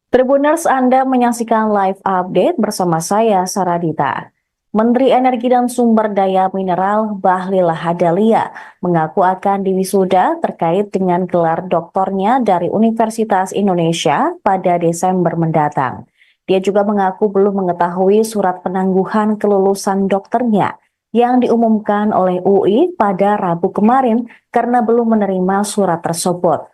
Tribuners, Anda menyaksikan live update bersama saya, Saradita. Menteri Energi dan Sumber Daya Mineral Bahlil Lahadalia mengaku akan diwisuda terkait dengan gelar doktornya dari Universitas Indonesia pada Desember mendatang. Dia juga mengaku belum mengetahui surat penangguhan kelulusan dokternya yang diumumkan oleh UI pada Rabu kemarin karena belum menerima surat tersebut.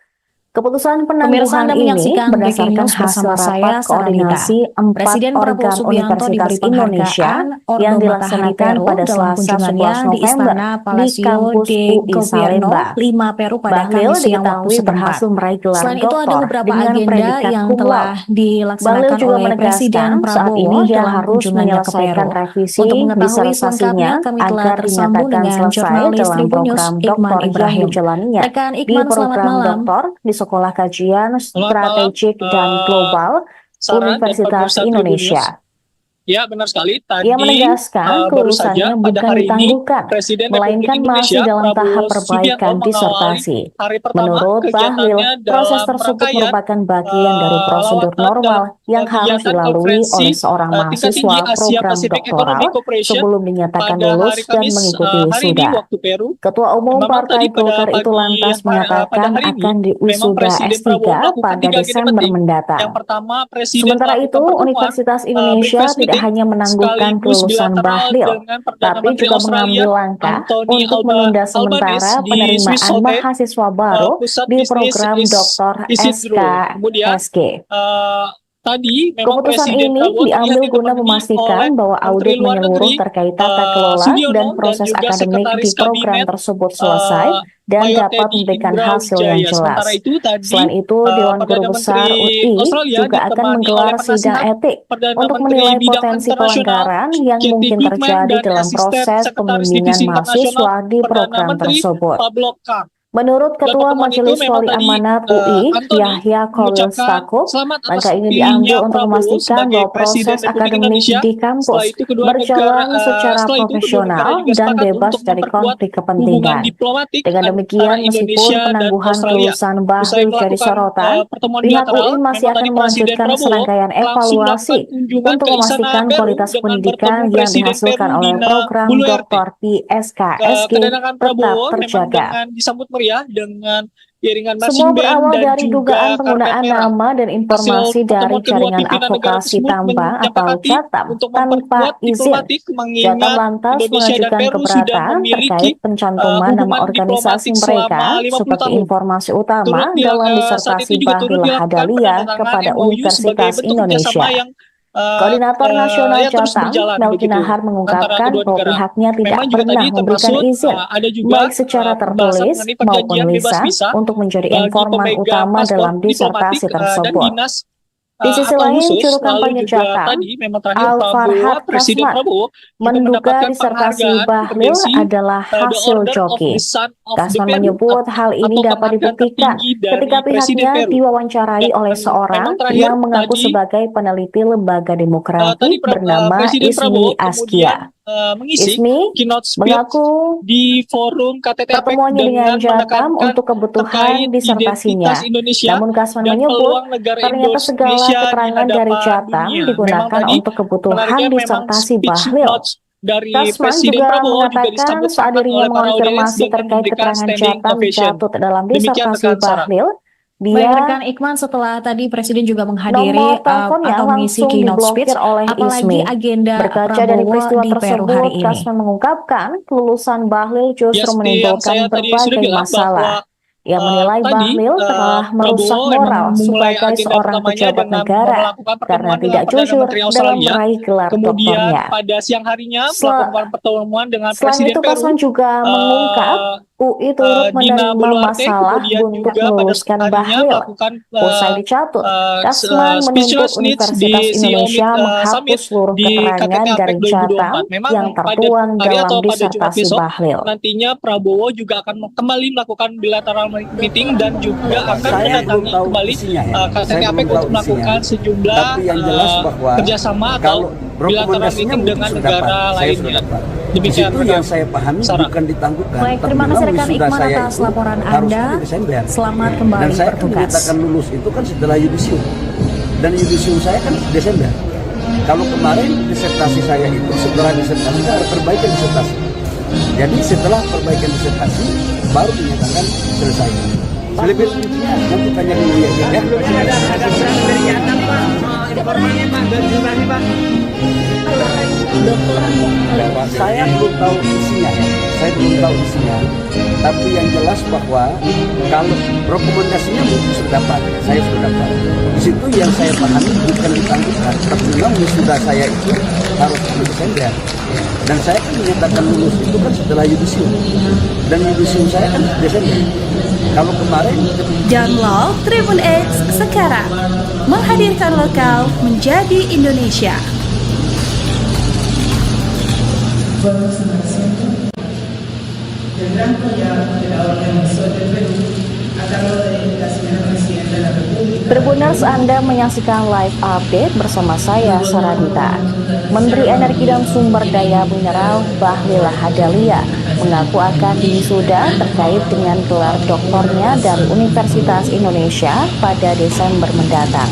Keputusan Pemirsa, penangguhan Anda ini menyaksikan Breaking berdasarkan News hasil bersama saya, rapat koordinasi Saradita. Presiden 4 Prabowo organ Subianto Universitas diberi Indonesia penghargaan yang Ordo Matahari dilaksanakan Peru pada dalam Selasa 11 kunjungannya di November Istana di Palacio kampus de UI Gobierno Salemba. 5 Peru pada Bahlil Kamis siang waktu diketahui setempat. berhasil meraih gelar Selain itu, ada doktor beberapa dengan agenda predikat yang cum telah laude. Bahlil dilaksanakan juga oleh Presiden menegaskan saat ini Prabowo dia dalam harus kunjungannya ke menyelesaikan Peru. revisi Untuk mengetahui disertasinya selengkapnya, kami telah agar tersambung dinyatakan dengan selesai jurnalis dalam Tribun News, program Ikman doktor yang Ibrahim. dijalaninya Rekan di Ikman, selamat program malam. doktor di Sekolah Kajian Selamat malam, Strategik dan Global Sarah dan Universitas pemirsa Tribun News. Indonesia. Ya, benar sekali. Ia Tadi menegaskan baru saja kelulusannya pada bukan hari ini ditangguhkan, Presiden Republik melainkan masih Indonesia dalam tahap Prabowo Subianto perbaikan mengawali disertasi. hari pertama Menurut Bahlil, kegiatannya proses dalam tersebut rangkaian merupakan bagian dari prosedur lawatan dalam normal yang harus kegiatan dilalui konferensi oleh seorang tingkat tinggi mahasiswa Asia program Pacific doktoral Economic Cooperation sebelum dinyatakan pada lulus hari dan Kamis mengikuti hari ini wisuda. waktu Peru. Ketua Umum Memang Partai tadi pada Golkar itu lantas pada mengatakan hari ini akan memang diwisuda Presiden S3 Prabowo melakukan pada 3 agenda Desember penting. Yang mendatang. pertama, Presiden Sementara itu, melakukan pertemuan Universitas Indonesia breakfast tidak meeting hanya menangguhkan sekaligus kelulusan bilateral Bahlil, dengan Perdana tapi Menteri juga Australia mengambil langkah Anthony untuk menunda sementara Albanese di Swiss penerimaan Hotel, mahasiswa baru pusat di bisnis program Dr. Isidro. Kemudian SKSG. tadi memang Keputusan Presiden ini Prabowo terlihat diambil guna ditemani oleh memastikan bahwa Menteri audit Luar menyeluruh Negeri terkait tata kelola dan Sugiono dan proses juga akademik di Sekretaris program Kabinet tersebut selesai dan Mayor dapat Teddy memberikan Indra hasil yang Wijaya. Sementara jelas. itu tadi Selain itu, Dewan Perdana Guru Menteri Besar UI Australia juga akan ditemani oleh menggelar sidang penasihat etik Perdana untuk Menteri menilai Bidang potensi Internasional pelanggaran yang Katie mungkin Pittman terjadi dan dalam Asisten proses Sekretaris pembimbingan Divisi Internasional mahasiswa di Perdana program Menteri tersebut. Pablo Khan. Menurut Dalam Ketua pertemuan itu Majelis memang Wali tadi Amanat UI, Anthony Yahya Khalil mengucapkan Stakuf, selamat atas langkah ini terpilihnya diambil untuk Prabowo memastikan sebagai bahwa Presiden proses Republik akademik Indonesia. di Setelah kampus itu berjalan secara kedua negara profesional juga dan sepakat bebas untuk dari memperkuat konflik hubungan kepentingan. diplomatik Dengan antara demikian, meskipun Indonesia dan penangguhan Australia. kelulusan Usai Bahlil jadi melakukan sorotan, pertemuan pihak bilateral, UI masih memang akan tadi Presiden melanjutkan Prabowo serangkaian langsung melakukan evaluasi kunjungan untuk ke Istana memastikan Peru kualitas dengan bertemu pendidikan yang Presiden dihasilkan Peru oleh Dina program Boluarte. doktor di SKSG Kedatangan tetap Prabowo memang terjaga. dengan disambut meriah dengan iringan marching Semua band berawal dan dari dugaan juga karpet penggunaan merah. nama dan Hasil informasi dari pertemuan kedua jaringan pimpinan negara advokasi tersebut tambang atau menyepakati JATAM untuk tanpa memperkuat izin. diplomatik JATAM mengingat lantas Indonesia dan mengajukan Peru sudah keberatan terkait memiliki pencantuman nama hubungan organisasi diplomatik selama mereka 50 seperti tahun. informasi utama dalam Saat itu disertasi juga turut Bahlil dilakukan Lahadalia penandatangan kepada MOU sebagai Universitas bentuk kerjasama Indonesia. yang Koordinator Nasional terus JATAM, berjalan Melki begitu Nahar, antara mengungkapkan kedua bahwa negara. pihaknya tidak Memang juga pernah tadi memberikan termasuk izin, ada juga baik secara pembahasan tertulis mengenai maupun perjanjian bebas lisan, visa untuk menjadi bagi informan pemegang utama paspor dalam diplomatik disertasi dan tersebut. dinas Di sisi atau lain, khusus. juru Lalu kampanye juga JATAM, tadi memang terakhir Al-Farhad Presiden Kasman, Prabowo juga menduga mendapatkan disertasi penghargaan Bahlil Mercy adalah the hasil Order of the joki. Sun of the Kasman Peru menyebut hal ini atau dapat penghargaan dibuktikan tertinggi ketika dari Presiden pihaknya Peru. diwawancarai Dan oleh memang seorang terakhir yang mengaku tadi sebagai peneliti lembaga tadi demokratik bernama Presiden Ismi Prabowo kemudian Askia. mengisi Ismi keynote speech mengaku di forum KTT APEC pertemuannya dengan dengan JATAM menekankan untuk kebutuhan terkait identitas disertasinya. Indonesia Namun Kasman dan menyebut peluang negara ternyata segala Indonesia di keterangan dari hadapan JATAM dunia. Memang digunakan tadi untuk kebutuhan menariknya memang disertasi speech Bahlil. notes dari Kasman Presiden juga Prabowo juga mengatakan disambut saat hangat dirinya oleh para audiens mengonfirmasi dengan terkait memberikan keterangan standing JATAM ovation. jatuh dalam Demikian disertasi rekan Sarah. Bahlil, Baik, dia rekan Ikman, setelah tadi Presiden juga menghadiri nomor teleponnya atau mengisi langsung keynote speech, diblokir oleh apalagi Ismi. agenda Berkaca dari Prabowo peristiwa di Peru hari tersebut, ini. Kasman mengungkapkan kelulusan Bahlil Ya, justru seperti yang saya menimbulkan tadi sudah berbagai bilang masalah. bahwa Ia menilai tadi Bahlil telah merusak Prabowo moral memang memulai sebagai agenda seorang pertamanya pejabat dengan negara melakukan karena pertemuan dengan tidak Perdana jujur Menteri dalam Australia. meraih gelar Kemudian doktornya. pada siang harinya melakukan pertemuan dengan Selain Presiden itu, Peru Kasman juga mengungkap UI turut Dina menerima Boluarte, masalah kemudian untuk juga pada meluluskan harinya Bahlil. melakukan Usai dicatut, Kasman menuntut speechless speech Universitas di CEO Indonesia Summit menghapus seluruh di KTT keterangan APEC dari JATAM 2024. Memang yang pada tertuang hari dalam atau pada Jumat disertasi besok Bahlil. nantinya Prabowo juga akan kembali melakukan bilateral meeting dan juga akan mendatangi kembali KTT APEC untuk melakukan sejumlah kerjasama atau bilateral meeting dengan negara lainnya. Demikian itu yang saya pahami bukan ditangguhkan. Baik, terima kasih rekan Ikman atas laporan Anda. Selamat kembali Dan saya bertugas. menyatakan lulus itu kan setelah yudisium. dan yudisium saya kan Desember. Kalau kemarin disertasi saya itu setelah disertasi kan ada perbaikan disertasi. Jadi setelah perbaikan disertasi baru dinyatakan selesai. Selebih intinya nanti tanya dulu ya. Saya belum tahu isinya, Tapi yang jelas bahwa kalau rekomendasinya mungkin sudah dapat, saya sudah dapat. Di situ yang saya pahami bukan ditangguhkan, tapi memang wisuda saya itu harus di Desember. Dan saya kan menyatakan lulus itu kan setelah yudisium. Dan yudisium saya kan Desember. Kalau kemarin Download Tribun X sekarang, menghadirkan lokal menjadi Indonesia. Tribuners, Anda menyaksikan live update bersama saya, Saradita. Menteri Energi dan Sumber Daya Mineral Bahlil Lahadalia mengaku akan diwisuda terkait dengan gelar doktornya dari Universitas Indonesia pada Desember mendatang.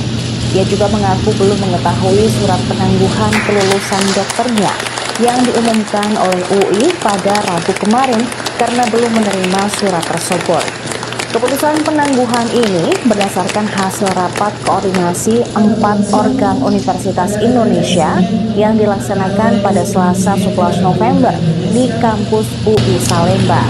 Ia juga mengaku belum mengetahui surat penangguhan kelulusan dokternya yang diumumkan oleh UI pada Rabu kemarin karena belum menerima surat tersebut. Keputusan penangguhan ini berdasarkan hasil rapat koordinasi 4 organ Universitas Indonesia yang dilaksanakan pada Selasa 11 November di kampus UI Salemba.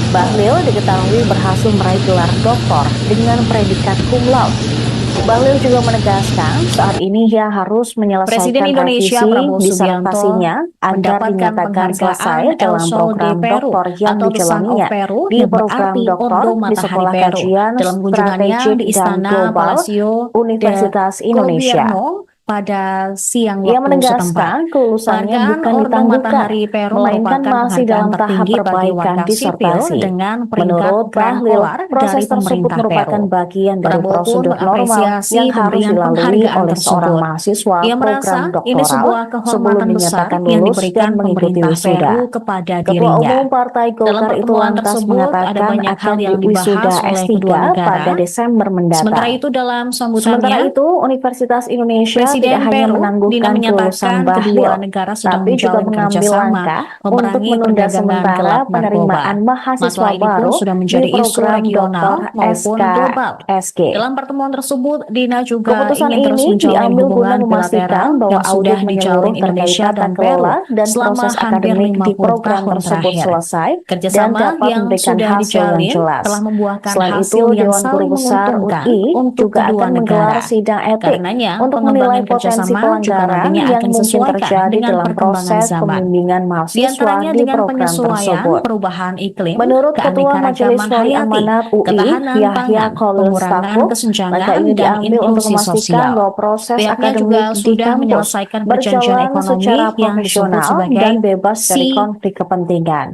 Bahlil diketahui berhasil meraih gelar doktor dengan predikat cum laude. Bahlil juga menegaskan saat ini ia harus menyelesaikan Presiden Indonesia revisi Prabowo disertasinya agar mendapatkan dinyatakan selesai penghargaan dalam El Sol program de Peru doktor yang atau The Son of dijalaninya Peru di yang program berarti doktor Ondo di Matahari Sekolah Peru. Kajian Dalam kunjungannya Strategik di dan Istana Global Palacio Universitas de Indonesia. Gobierno pada siang Ia waktu menegaskan setempat. kelulusannya Penghargaan bukan Ordo ditangguhkan, Matahari Peru melainkan merupakan masih dalam penghargaan tahap tertinggi bagi perbaikan warga sipil disertasi. dengan peringkat Menurut Grand Bahlil, Kolar proses dari tersebut pemerintah merupakan Peru. bagian dari Prabowo pun prosedur normal mengapresiasi yang harus pemberian dilalui penghargaan oleh seorang tersebut. mahasiswa Ia merasa program ini doktoral sebuah sebelum kehormatan besar dinyatakan yang lulus diberikan dan mengikuti pemerintah wisuda. Peru kepada Ketua dirinya. Umum Partai Dalam Golkar itu pertemuan lantas tersebut ada mengatakan banyak akan hal yang diwisuda dibahas oleh S3 kedua negara. pada Desember mendatang. Sementara itu dalam Sementara sambutannya, itu, Universitas Indonesia Presiden tidak hanya Peru menangguhkan kelulusan menyatakan kedua Bahlil, negara sedang tapi juga menjalin mengambil kerjasama langkah untuk memerangi menunda perdagangan sementara gelap narkoba. penerimaan mahasiswa Masalah ini pun baru sudah di menjadi isu program regional Dr. maupun global. SKSG. Dalam pertemuan tersebut, Dina juga Keputusan ingin terus ini menjalin diambil guna hubungan memastikan bilateral bahwa yang sudah audit menyeluruh dijalin terkait Indonesia tata dan Peru kelola dan selama proses hampir akademik di 50 program tahun tersebut terakhir. selesai dan Kerjasama dapat yang memberikan sudah hasil yang dijalin jelas. telah membuahkan Selain itu, hasil yang Dewan Guru saling Besar menguntungkan UI untuk juga kedua akan menggelar negara. sidang etik Karenanya, untuk menilai pengembangan potensi kerjasama juga pelanggaran nantinya yang akan mungkin disesuaikan terjadi dengan dalam perkembangan proses zaman. pembimbingan Di mahasiswa antaranya di dengan program penyesuaian tersebut. perubahan iklim, Menurut Ketua Majelis keanekaragaman Wali hayati, Amanat UI, ketahanan Yahya pangan, Khalil pengurangan Stakuf, kesenjangan, langkah ini dan diambil untuk inklusi memastikan sosial. bahwa proses Pihaknya juga akademik di sudah kampus menyelesaikan perjanjian berjalan ekonomi secara yang disebut profesional sebagai dan bebas dari konflik kepentingan.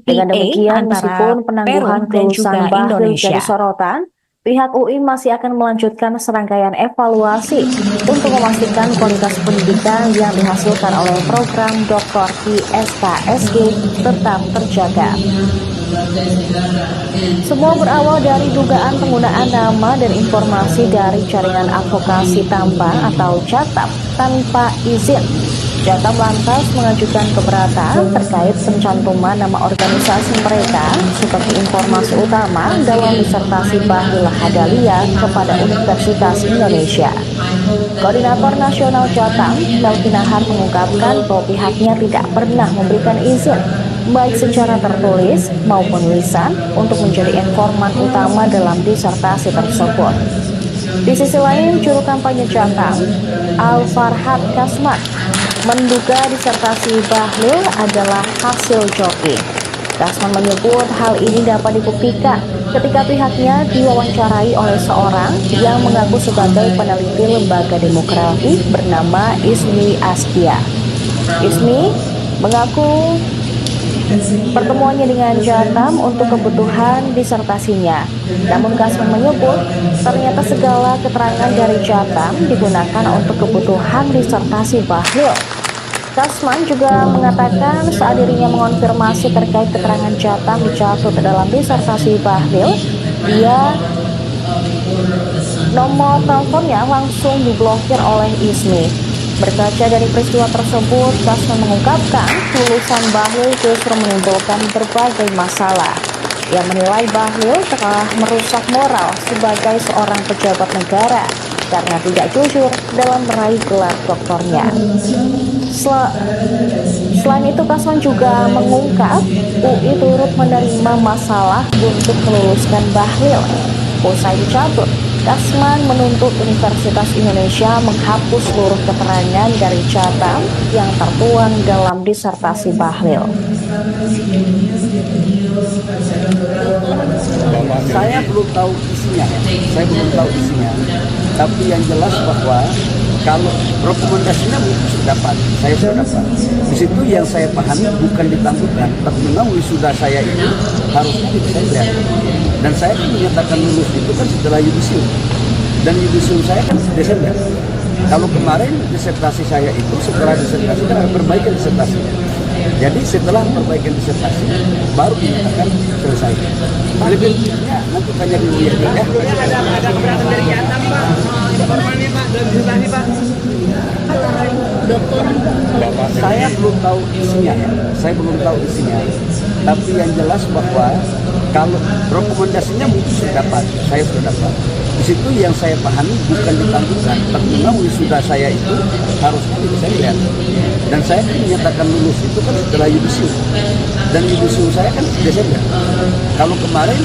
Dengan EPA demikian, antara meskipun penangguhan Peru dan kelulusan juga Bahlil Indonesia. jadi sorotan, pihak UI masih akan melanjutkan serangkaian evaluasi untuk memastikan kualitas pendidikan yang dihasilkan oleh program Dr. di SKSG tetap terjaga. Semua berawal dari dugaan penggunaan nama dan informasi dari jaringan advokasi tambang atau JATAM tanpa izin. JATAM lantas mengajukan keberatan terkait pencantuman nama organisasi mereka sebagai informasi utama dalam disertasi Bahlil Lahadalia kepada Universitas Indonesia. Koordinator Nasional JATAM, Melkinahan, mengungkapkan bahwa pihaknya tidak pernah memberikan izin baik secara tertulis maupun lisan untuk menjadi informan utama dalam disertasi tersebut. Di sisi lain, juru kampanye JATAM, Al-Farhad Kasman, menduga disertasi Bahlil adalah hasil joki. Kasman menyebut hal ini dapat dibuktikan ketika pihaknya diwawancarai oleh seorang yang mengaku sebagai peneliti lembaga demografi bernama Ismi Askia. Ismi mengaku pertemuannya dengan JATAM untuk kebutuhan disertasinya. Namun Kasman menyebut ternyata segala keterangan dari JATAM digunakan untuk kebutuhan disertasi Bahlil. Kasman juga mengatakan saat dirinya mengonfirmasi terkait keterangan JATAM dicatut dalam disertasi Bahlil, dia Nomor teleponnya langsung diblokir oleh Ismi. Berkaca dari peristiwa tersebut, Kasman mengungkapkan lulusan Bahlil justru menimbulkan berbagai masalah. Ia menilai Bahlil telah merusak moral sebagai seorang pejabat negara karena tidak jujur dalam meraih gelar doktornya. Selain itu, Kasman juga mengungkap UI turut menerima masalah untuk meluluskan Bahlil. Usai dicabut, Kasman menuntut Universitas Indonesia menghapus seluruh keterangan dari catatan yang tertuang dalam disertasi Bahlil. Saya belum tahu isinya, tapi yang jelas bahwa kalau rekomendasinya mungkin sudah dapat, saya sudah dapat. Di situ yang saya pahami bukan ditangguhkan, tapi memang wisuda saya itu harusnya di Desember. Dan saya menyatakan lulus itu kan setelah yudisium, dan yudisium saya kan Desember. Kalau kemarin disertasi saya itu setelah disertasi kan perbaikan disertasinya. Jadi setelah perbaikan disertasi baru dinyatakan selesai. Lebih lanjutnya nanti tanya dulu ya. Ada keberatan dari Jatam Pak. Informannya Pak, belum disertasi Pak. Dokter. Saya belum tahu isinya. Tapi yang jelas bahwa kalau rekomendasinya mungkin sudah dapat, saya sudah dapat. Di situ yang saya pahami bukan ditangguhkan, tapi memang wisuda saya itu harusnya di Desember. Dan saya menyatakan lulus itu kan setelah yudisium, dan yudisium saya kan Desember. Kalau kemarin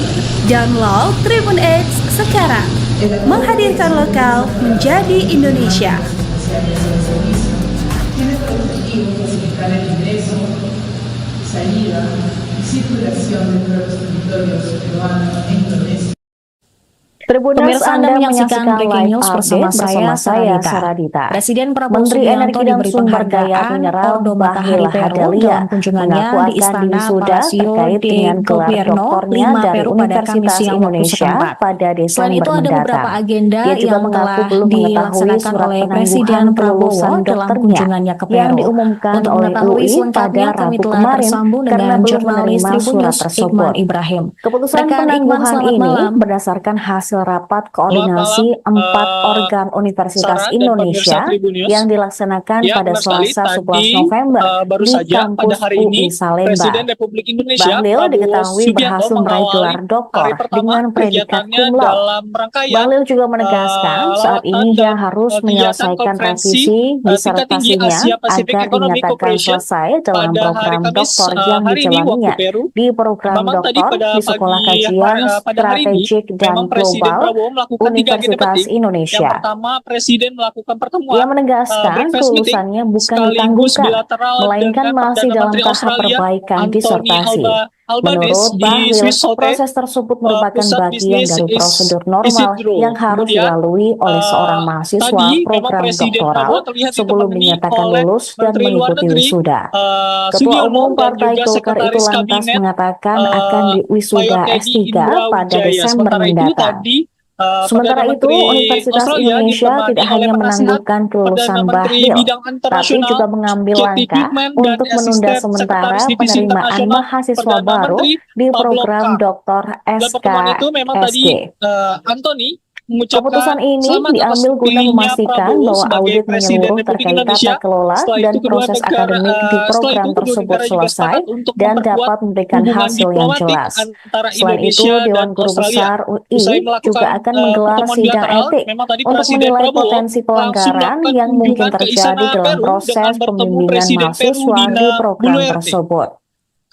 Download Tribun X sekarang, menghadirkan lokal menjadi Indonesia. Tribuners, Pemirsa, Anda menyaksikan breaking news live bersama update saya, Saradita. Presiden Prabowo Menteri Subianto Energi dan diberi Sumber Daya penghargaan Mineral Ordo Matahari Bahlil Peru Lahadalia dalam kunjungannya mengaku di akan Istana diwisuda Palacio terkait de dengan gelar Gobierno doktornya Lima dari Peru pada Universitas Kamis siang waktu Indonesia setempat. pada Selain Desember itu ada beberapa mendatang. agenda Dia juga yang mengaku telah belum mengetahui dilaksanakan surat oleh penangguhan Presiden Prabowo kelulusan dalam dokternya kunjungannya ke yang Peru. diumumkan Untuk oleh mengetahui UI pada selengkapnya, kami Rabu telah kemarin tersambung karena dengan belum jurnalis menerima Tribun surat News tersebut. Ikman Ibrahim. Keputusan Rekan Ikman, penangguhan selamat ini malam. berdasarkan hasil rapat Selamat koordinasi malam, 4 organ Universitas Sarah dan pemirsa Indonesia Tribun News. yang dilaksanakan Ya, pada benar sekali. Selasa 11 Tadi November baru di saja pada kampus hari ini UI Salemba. Presiden Republik Indonesia Bahlil Prabowo diketahui Subianto berhasil meraih mengawali gelar doktor hari pertama dengan predikat kegiatannya cum laude. dalam rangkaian Bahlil juga menegaskan saat ini lawatan ia dan harus kegiatan menyelesaikan konferensi revisi tingkat tinggi disertasinya Asia Pacific agar Economic dinyatakan Cooperation selesai dalam pada hari program Kamis doktor yang hari ini waktu dijalaninya Peru. di program Memang tadi doktor pada di Sekolah pagi Kajian pada hari ini Strategik dan memang Presiden Global Prabowo melakukan 3 agenda Universitas penting. Yang Indonesia. pertama, Presiden melakukan Ia pertemuan menegaskan breakfast meeting kelulusannya bukan sekaligus ditangguhkan, bilateral melainkan dengan masih Perdana dalam Menteri tahap Australia perbaikan Anthony disertasi. Albanese Menurut di Bahlil, Swiss Hotel. proses tersebut merupakan Pusat bagian bisnis dari is prosedur normal Isidro. yang harus Kemudian, dilalui oleh seorang mahasiswa tadi memang program Presiden doktoral Prabowo terlihat sebelum ditemani dinyatakan oleh lulus dan Menteri Luar mengikuti Negeri wisuda. Ketua Sugiono Umum dan Partai juga Golkar itu Sekretaris lantas Kabinet mengatakan akan diwisuda Bayoteddy S3 Indra pada Wijaya. Desember Sementara itu mendatang. tadi Sementara Perdana itu, Menteri Universitas Australia Indonesia ditemani tidak oleh hanya penasihat menangguhkan kelulusan Perdana Menteri Bahlil, Bidang tapi Internasional juga mengambil Katie langkah Pittman dan untuk menunda Asisten sementara Sekretaris Divisi penerimaan Internasional mahasiswa Perdana baru Menteri di Pablo program K. Doktor Dalam pertemuan itu memang tadi SKSG. Anthony mengucapkan Keputusan ini selamat atas diambil guna terpilihnya memastikan Prabowo bahwa sebagai audit Presiden menyeluruh Republik terkait Indonesia. tata kelola Setelah dan itu kedua proses negara, akademik di setelah program itu kedua tersebut negara juga selesai sepakat untuk dan memperkuat dapat memberikan hubungan hasil yang diplomatik jelas. antara Selain itu, Indonesia dan Dewan Guru Australia. Besar UI Usai melakukan juga akan menggelar pertemuan sidang bilateral, etik memang tadi untuk Presiden menilai Prabowo potensi langsung pelanggaran melakukan yang mungkin kunjungan ke terjadi Istana dalam Peru dengan proses bertemu pembimbingan Presiden Peru mahasiswa di Dina program Boluarte. tersebut.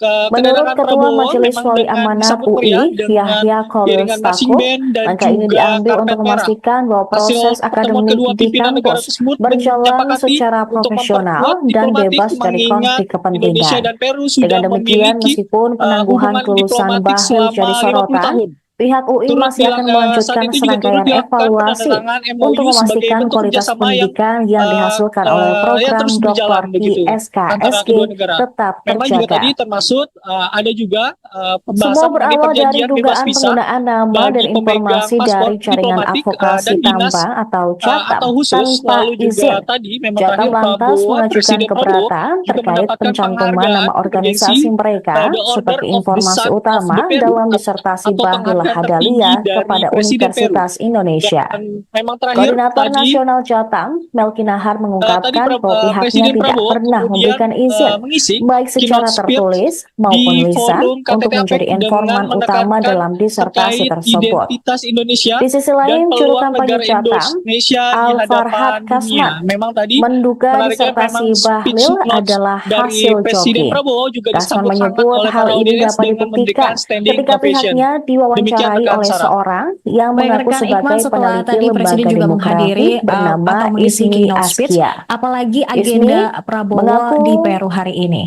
Menurut Kedatangan Ketua Prabowo Majelis memang Wali dengan Amanat disambut meriah UI, dengan Yahya Khalil iringan marching Stakuf, band dan langkah ini juga diambil karpet untuk merah. memastikan bahwa Hasil proses pertemuan akademik kedua di pimpinan negara kampus tersebut berjalan menyepakati secara untuk profesional memperkuat dan diplomatik bebas dari mengingat konflik Indonesia kepentingan. dan Peru sudah Dengan demikian, memiliki meskipun penangguhan hubungan kelulusan diplomatik Bahlil selama jadi 50 sorotan, tahun. pihak UI Turut masih akan saat melanjutkan itu juga turut serangkaian dilakukan evaluasi penandatangan untuk MOU sebagai memastikan bentuk kualitas kerjasama yang pendidikan yang dihasilkan oleh yang program terus doktor berjalan di begitu antara SKSG kedua negara. tetap Memang juga terjaga. tadi termasuk ada juga Semua pembahasan mengenai berawal dari perjanjian bebas dugaan visa penggunaan nama bagi dan pemegang informasi paspor dari jaringan diplomatik advokasi dan dinas tambang atau atau Catam khusus. tanpa Lalu juga izin. tadi memang Catam terakhir lantas Prabowo, mengajukan Presiden Prabowo keberatan juga terkait mendapatkan pencantuman penghargaan nama organisasi bergensi mereka The Order sebagai of the informasi Sun of utama the Peru dalam disertasi atau Bahlil penghargaan tertinggi Hadalia dari kepada Presiden Peru. Universitas Indonesia. Dan memang terakhir Koordinator tadi Nasional Jatam, Melki Nahar tadi mengungkapkan bahwa pihaknya Presiden tidak Prabowo pernah kemudian memberikan izin mengisi baik secara keynote speech tertulis maupun di lisan forum untuk KTT menjadi APEC informan dengan utama menekankan dalam disertasi terkait tersebut. identitas Indonesia Di sisi dan lain, juru peluang kampanye negara Jatam, Indonesia di Al Farhad hadapan dunia. Kasman, Memang tadi menduga menariknya disertasi memang speech Bahlil notes adalah dari hasil Presiden joki. Prabowo juga Kasman disambut hangat menyebut oleh hal para ini audiens dapat dengan memberikan dibuktikan standing ketika ovation. pihaknya Demikian diwawancarai rekan oleh Sarah. seorang yang Baik mengaku rekan Iqbal, sebagai setelah peneliti tadi Presiden lembaga juga menghadiri demografi bernama atau mengisi Ismi keynote speech, Askia. apalagi Ismi agenda Prabowo mengaku di Peru hari ini.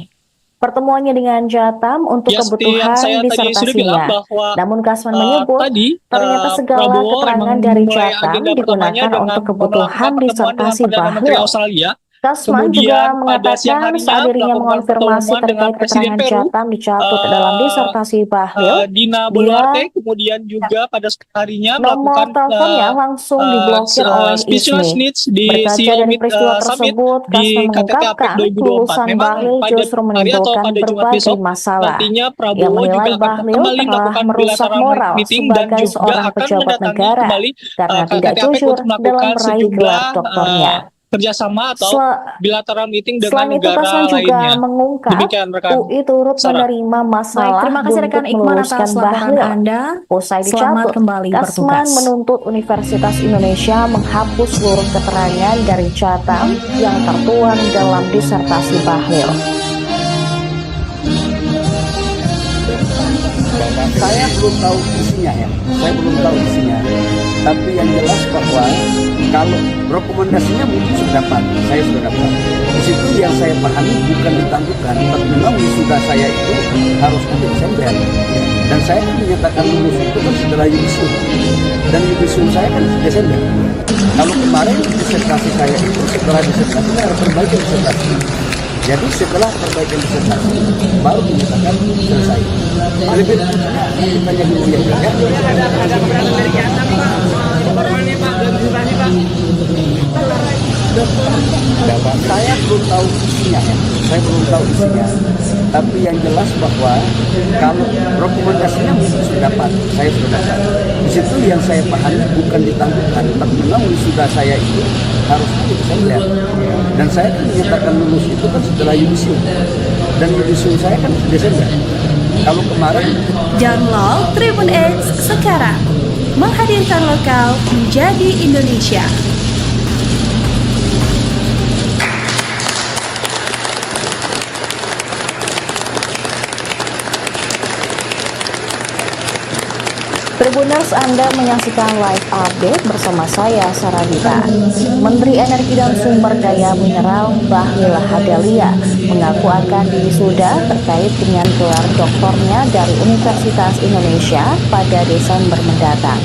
pertemuannya dengan Jatam untuk Ya, seperti yang saya kebutuhan tadi sudah bilang disertasinya. bahwa Namun Kasman menyebut tadi ternyata segala Prabowo keterangan emang dari mulai Jatam agenda pertamanya digunakan dengan untuk melakukan kebutuhan pertemuan dengan disertasi Perdana Menteri Bahlil. Australia. Kasman Kemudian juga pada siang mengatakan harinya saat dirinya melakukan mengonfirmasi pertemuan dengan terkait Presiden keterangan Peru, Jatam dicatut dalam disertasi Bahlil, Dina Boluarte, kemudian juga pada harinya nomor melakukan teleponnya langsung diblokir oleh speechless Ismi. needs di Berkaca CEO dari peristiwa Summit tersebut, di Kasman KTT APEC mengungkapkan 2024. lulusan Memang Bahlil pada justru hari atau menimbulkan pada Jumat berbagai besok masalah. nantinya Ia Prabowo menilai juga akan Bahlil kembali telah melakukan merusak bilateral moral meeting dan sebagai juga seorang akan pejabat mendatangi negara kembali karena tidak KTT APEC jujur untuk dalam melakukan meraih gelar sejumlah doktornya. kerjasama atau bilateral meeting dengan Selain itu, negara Kasman juga lainnya. mengungkap Demikian rekan UI turut Sarah. menerima Baik, masalah terima kasih rekan untuk Iqbal meluluskan atas laporan Bahlil. Anda. Usai Selamat dicatut, kembali Kasman bertugas. menuntut Universitas Indonesia menghapus seluruh keterangan dari Jatam yang tertuang dalam disertasi Bahlil. Saya belum tahu isinya ya, saya belum tahu isinya. Tapi yang jelas bahwa kalau rekomendasinya mungkin sudah dapat, saya sudah dapat. Di situ yang saya pahami bukan ditangguhkan, tapi memang wisuda saya itu harus di Desember. Dan saya kan menyatakan lulus itu kan setelah yudisium. Dan yudisium saya kan Desember. Kalau kemarin disertasi saya itu setelah disertasi saya harus perbaiki disertasi. Jadi setelah perbaikan disertasi baru dinyatakan selesai. Lebih tanya dulu ya. Saya belum tahu isinya ya. Saya belum tahu isinya. Tapi yang jelas bahwa kalau rekomendasinya mungkin sudah dapat, saya sudah dapat. Di situ yang saya pahami bukan ditangguhkan, tapi memang wisuda saya itu harus di Desember. Dan saya kan menyatakan lulus itu kan setelah yudisium. Dan yudisium saya kan Desember. Kalau kemarin Download Tribun X sekarang, menghadirkan lokal menjadi Indonesia. Tribuners, Anda menyaksikan live update bersama saya, Saradita. Menteri Energi dan Sumber Daya Mineral Bahlil Hadalia mengaku akan diwisuda terkait dengan gelar doktornya dari Universitas Indonesia pada Desember mendatang.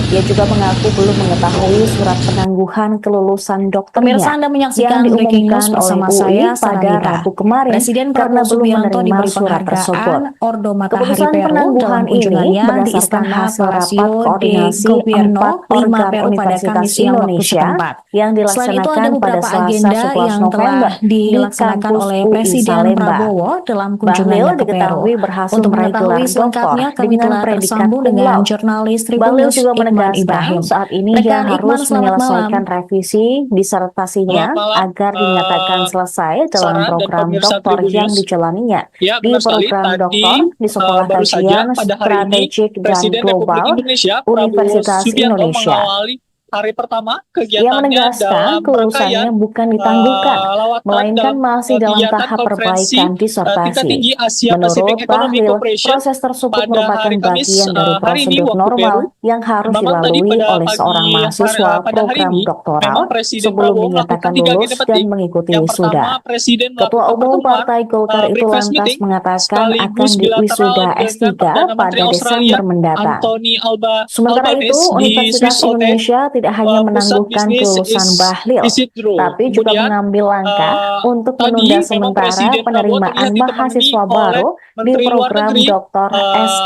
Ia juga mengaku belum mengetahui surat penangguhan kelulusan dokternya Pemirsa, Anda menyaksikan yang Breaking diumumkan News oleh bersama UI saya, pada Saradita. Rabu kemarin Presiden karena Prabowo belum Subianto menerima diberi surat tersebut. penghargaan Ordo Matahari Keputusan Peru penangguhan dalam ini kunjungannya di berdasarkan Istana hasil rapat Palacio de koordinasi Gobierno 4 5 organ Peru pada Universitas Kamis siang waktu Indonesia setempat. yang Selain itu ada dilaksanakan pada beberapa Selasa agenda 11 yang November telah di dilaksanakan kampus oleh UI Presiden Salemba. Prabowo dalam Bahlil kunjungannya ke Peru. diketahui berhasil Untuk meraih gelar mengetahui doktor selengkapnya, kami dengan telah predikat tersambung cum dengan laude. jurnalis Tribun Bahlil News juga Ikman menegaskan Ibrahim. saat ini ia Rekan harus Ikman, selamat menyelesaikan malam. revisi disertasinya Selamat malam, agar dinyatakan selesai dalam Sarah dan program pemirsa doktor Tribun yang News. dijalaninya Ya, di benar sekali. program Tadi doktor di Sekolah baru saja Kajian pada hari ini Strategik dan Presiden Republik Global Indonesia Prabowo Universitas Subianto Indonesia. mengawali hari pertama Ia kegiatannya menegaskan dalam kelulusannya rangkaian bukan ditangguhkan, lawatan melainkan masih dalam kegiatan tahap konferensi perbaikan tingkat disertasi. tinggi Asia Menurut Pacific Economic Bahlil, Cooperation proses tersebut pada merupakan hari Kamis bagian dari hari ini prosedur waktu normal Peru. yang harus Memang tadi dilalui pada oleh seorang mahasiswa pada hari program ini doktoral memang Presiden sebelum Prabowo dinyatakan melakukan 3 lulus agenda dan penting. mengikuti Yang wisuda. pertama, Presiden Ketua melakukan Umum pertemuan Partai Golkar itu breakfast lantas meeting mengatakan akan sekaligus bilateral diwisuda dengan S3 Perdana Menteri pada Australia Desember mendatang. Anthony Sementara itu, Albanese di Universitas Swiss Hotel, Indonesia tidak hanya pusat menangguhkan bisnis kelulusan Bahlil, Isidro. tapi juga Kemudian mengambil langkah untuk tadi menunda memang sementara Presiden Prabowo penerimaan terlihat ditemani mahasiswa oleh baru di Menteri Luar program Negeri Dr.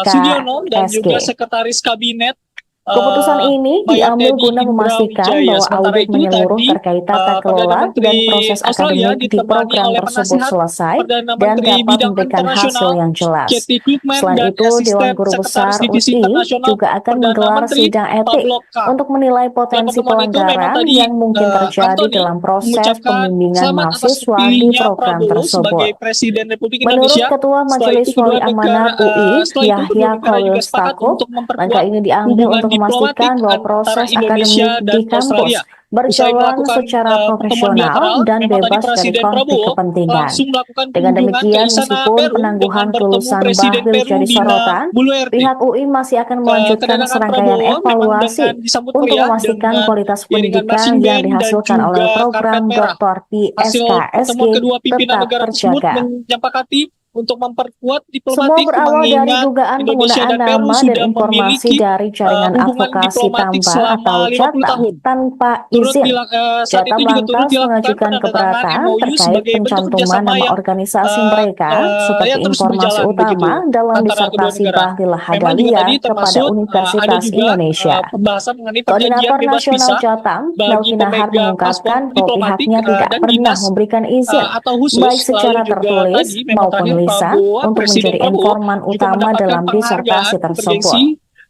Sugiono dan SKSG. juga Sekretaris Kabinet Keputusan ini Mayat diambil Teddy guna memastikan Indra Wijaya. bahwa Sementara audit itu menyeluruh tadi, terkait tata Perdana kelola dan Menteri proses Australia akademik di ditemani program oleh tersebut penasihat selesai Perdana dan Menteri dapat Bidang memberikan hasil Internasional yang jelas. Kathy Klugman Selain dan itu, Dewan Asisten Guru Sekretaris Besar Divisi UI Internasional juga akan Perdana menggelar Menteri sidang etik Pablo Kang. untuk menilai Dalam potensi pertemuan itu memang pelanggaran tadi yang mungkin terjadi Anthony dalam proses mengucapkan pembimbingan selamat atas mahasiswa di terpilihnya program Prabowo sebagai tersebut. Presiden Republik Menurut Indonesia. Ketua Setelah Majelis itu kedua Wali negara Amanat UI, setelah itu kedua Yahya negara Khalil juga sepakat Stakuf, untuk langkah memperkuat ini diambil hubungan untuk diplomatik memastikan bahwa antara proses Indonesia akademik dan di kampus Australia. Usai berjalan melakukan secara pertemuan profesional bilateral, dan memang tadi bebas dari Presiden konflik Prabowo kepentingan. langsung melakukan Dengan kunjungan ke demikian, Istana meskipun Peru dengan penangguhan bertemu kelulusan Presiden Bahlil Peru jadi Dina sorotan, Boluarte. pihak UI masih akan melanjutkan Kedatangan serangkaian Prabowo memang evaluasi dengan disambut untuk meriah memastikan dengan kualitas iringan pendidikan marching yang band dan dihasilkan oleh juga program karpet merah. Dr. Hasil PSKSG pertemuan kedua pimpinan tetap negara tersebut terjaga. menyepakati untuk memperkuat Semua diplomatik berawal dari mengingat dugaan Indonesia penggunaan dan Peru nama dan sudah informasi memiliki dari jaringan hubungan advokasi diplomatik tambah selama atau 50 JATAM tahun. tanpa Turut izin. saat JATAM itu juga turut lantas dilakukan mengajukan penandatangan keberatan MOU terkait sebagai bentuk pencantuman kerjasama nama yang organisasi mereka seperti yang terus informasi berjalan begitu utama dalam antara kedua disertasi negara. Bahlil Memang juga Lahadalia tadi kepada termasuk ada Universitas juga Indonesia. pembahasan mengenai perjanjian Koordinator bebas Nasional visa JATAM, bagi Melki Nahar, pemegang paspor mengungkapkan bahwa diplomatik pihaknya tidak dan pernah dinas memberikan izin, atau khusus. baik secara Lalu juga tertulis tadi memang maupun terakhir lisan, Prabowo, untuk Presiden menjadi Prabowo informan juga utama mendapatkan dalam penghargaan disertasi bergensi tersebut.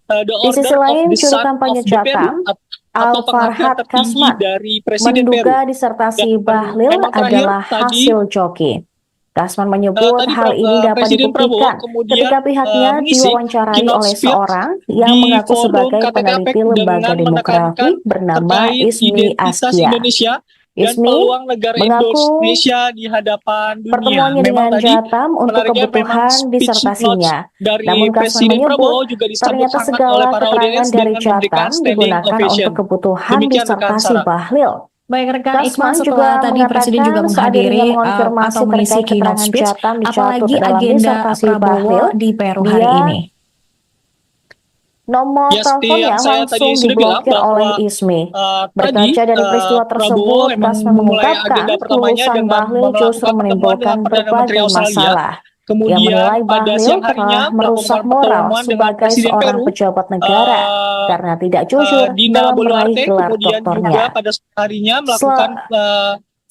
The Di sisi Order of lain, the juru Sun kampanye of the Peru JATAM, atau penghargaan Al-Farhad tertinggi Kasman, dari Presiden Peru. menduga disertasi Dan Bahlil memang terakhir adalah tadi hasil joki. Kasman menyebut tadi hal ini dapat Presiden Prabowo dibuktikan kemudian ketika pihaknya mengisi diwawancarai keynote oleh speech seorang yang di mengaku forum sebagai KTT peneliti APEC lembaga dengan demografi menekankan bernama terkait Ismi identitas Askia. Indonesia dan Ismi peluang negara mengaku Indonesia di hadapan dunia. pertemuannya Memang dengan tadi JATAM untuk menariknya memang kebutuhan speech notes disertasinya. dari Namun Kasman Presiden Prabowo menyebut juga disambut ternyata hangat oleh segala para keterangan audiens dari dengan memberikan JATAM standing digunakan ovation. untuk kebutuhan Demikian rekan disertasi Sarah. Bahlil. Baik rekan Iqbal, Kasman setelah juga tadi Presiden juga mengatakan saat menghadiri dirinya mengonfirmasi atau mengisi terkait keynote keterangan speech, JATAM dicatut apalagi dalam agenda disertasi Prabowo Bahlil, di Peru hari dia ini. nomor Ya, seperti teleponnya yang saya tadi langsung sudah bilang diblokir bahwa oleh Ismi. tadi Berkaca dari peristiwa Prabowo tersebut, emang Kasman memulai mengungkapkan agenda pertamanya kelulusan dengan Bahlil justru melakukan pertemuan menimbulkan dengan Perdana Menteri berbagai Australia. masalah. Ia Kemudian menilai pada Bahlil siang harinya telah merusak melakukan moral pertemuan dengan sebagai Presiden seorang Peru pejabat negara karena tidak jujur Dina dalam meraih Boluarte, gelar kemudian juga doktornya. pada sore harinya melakukan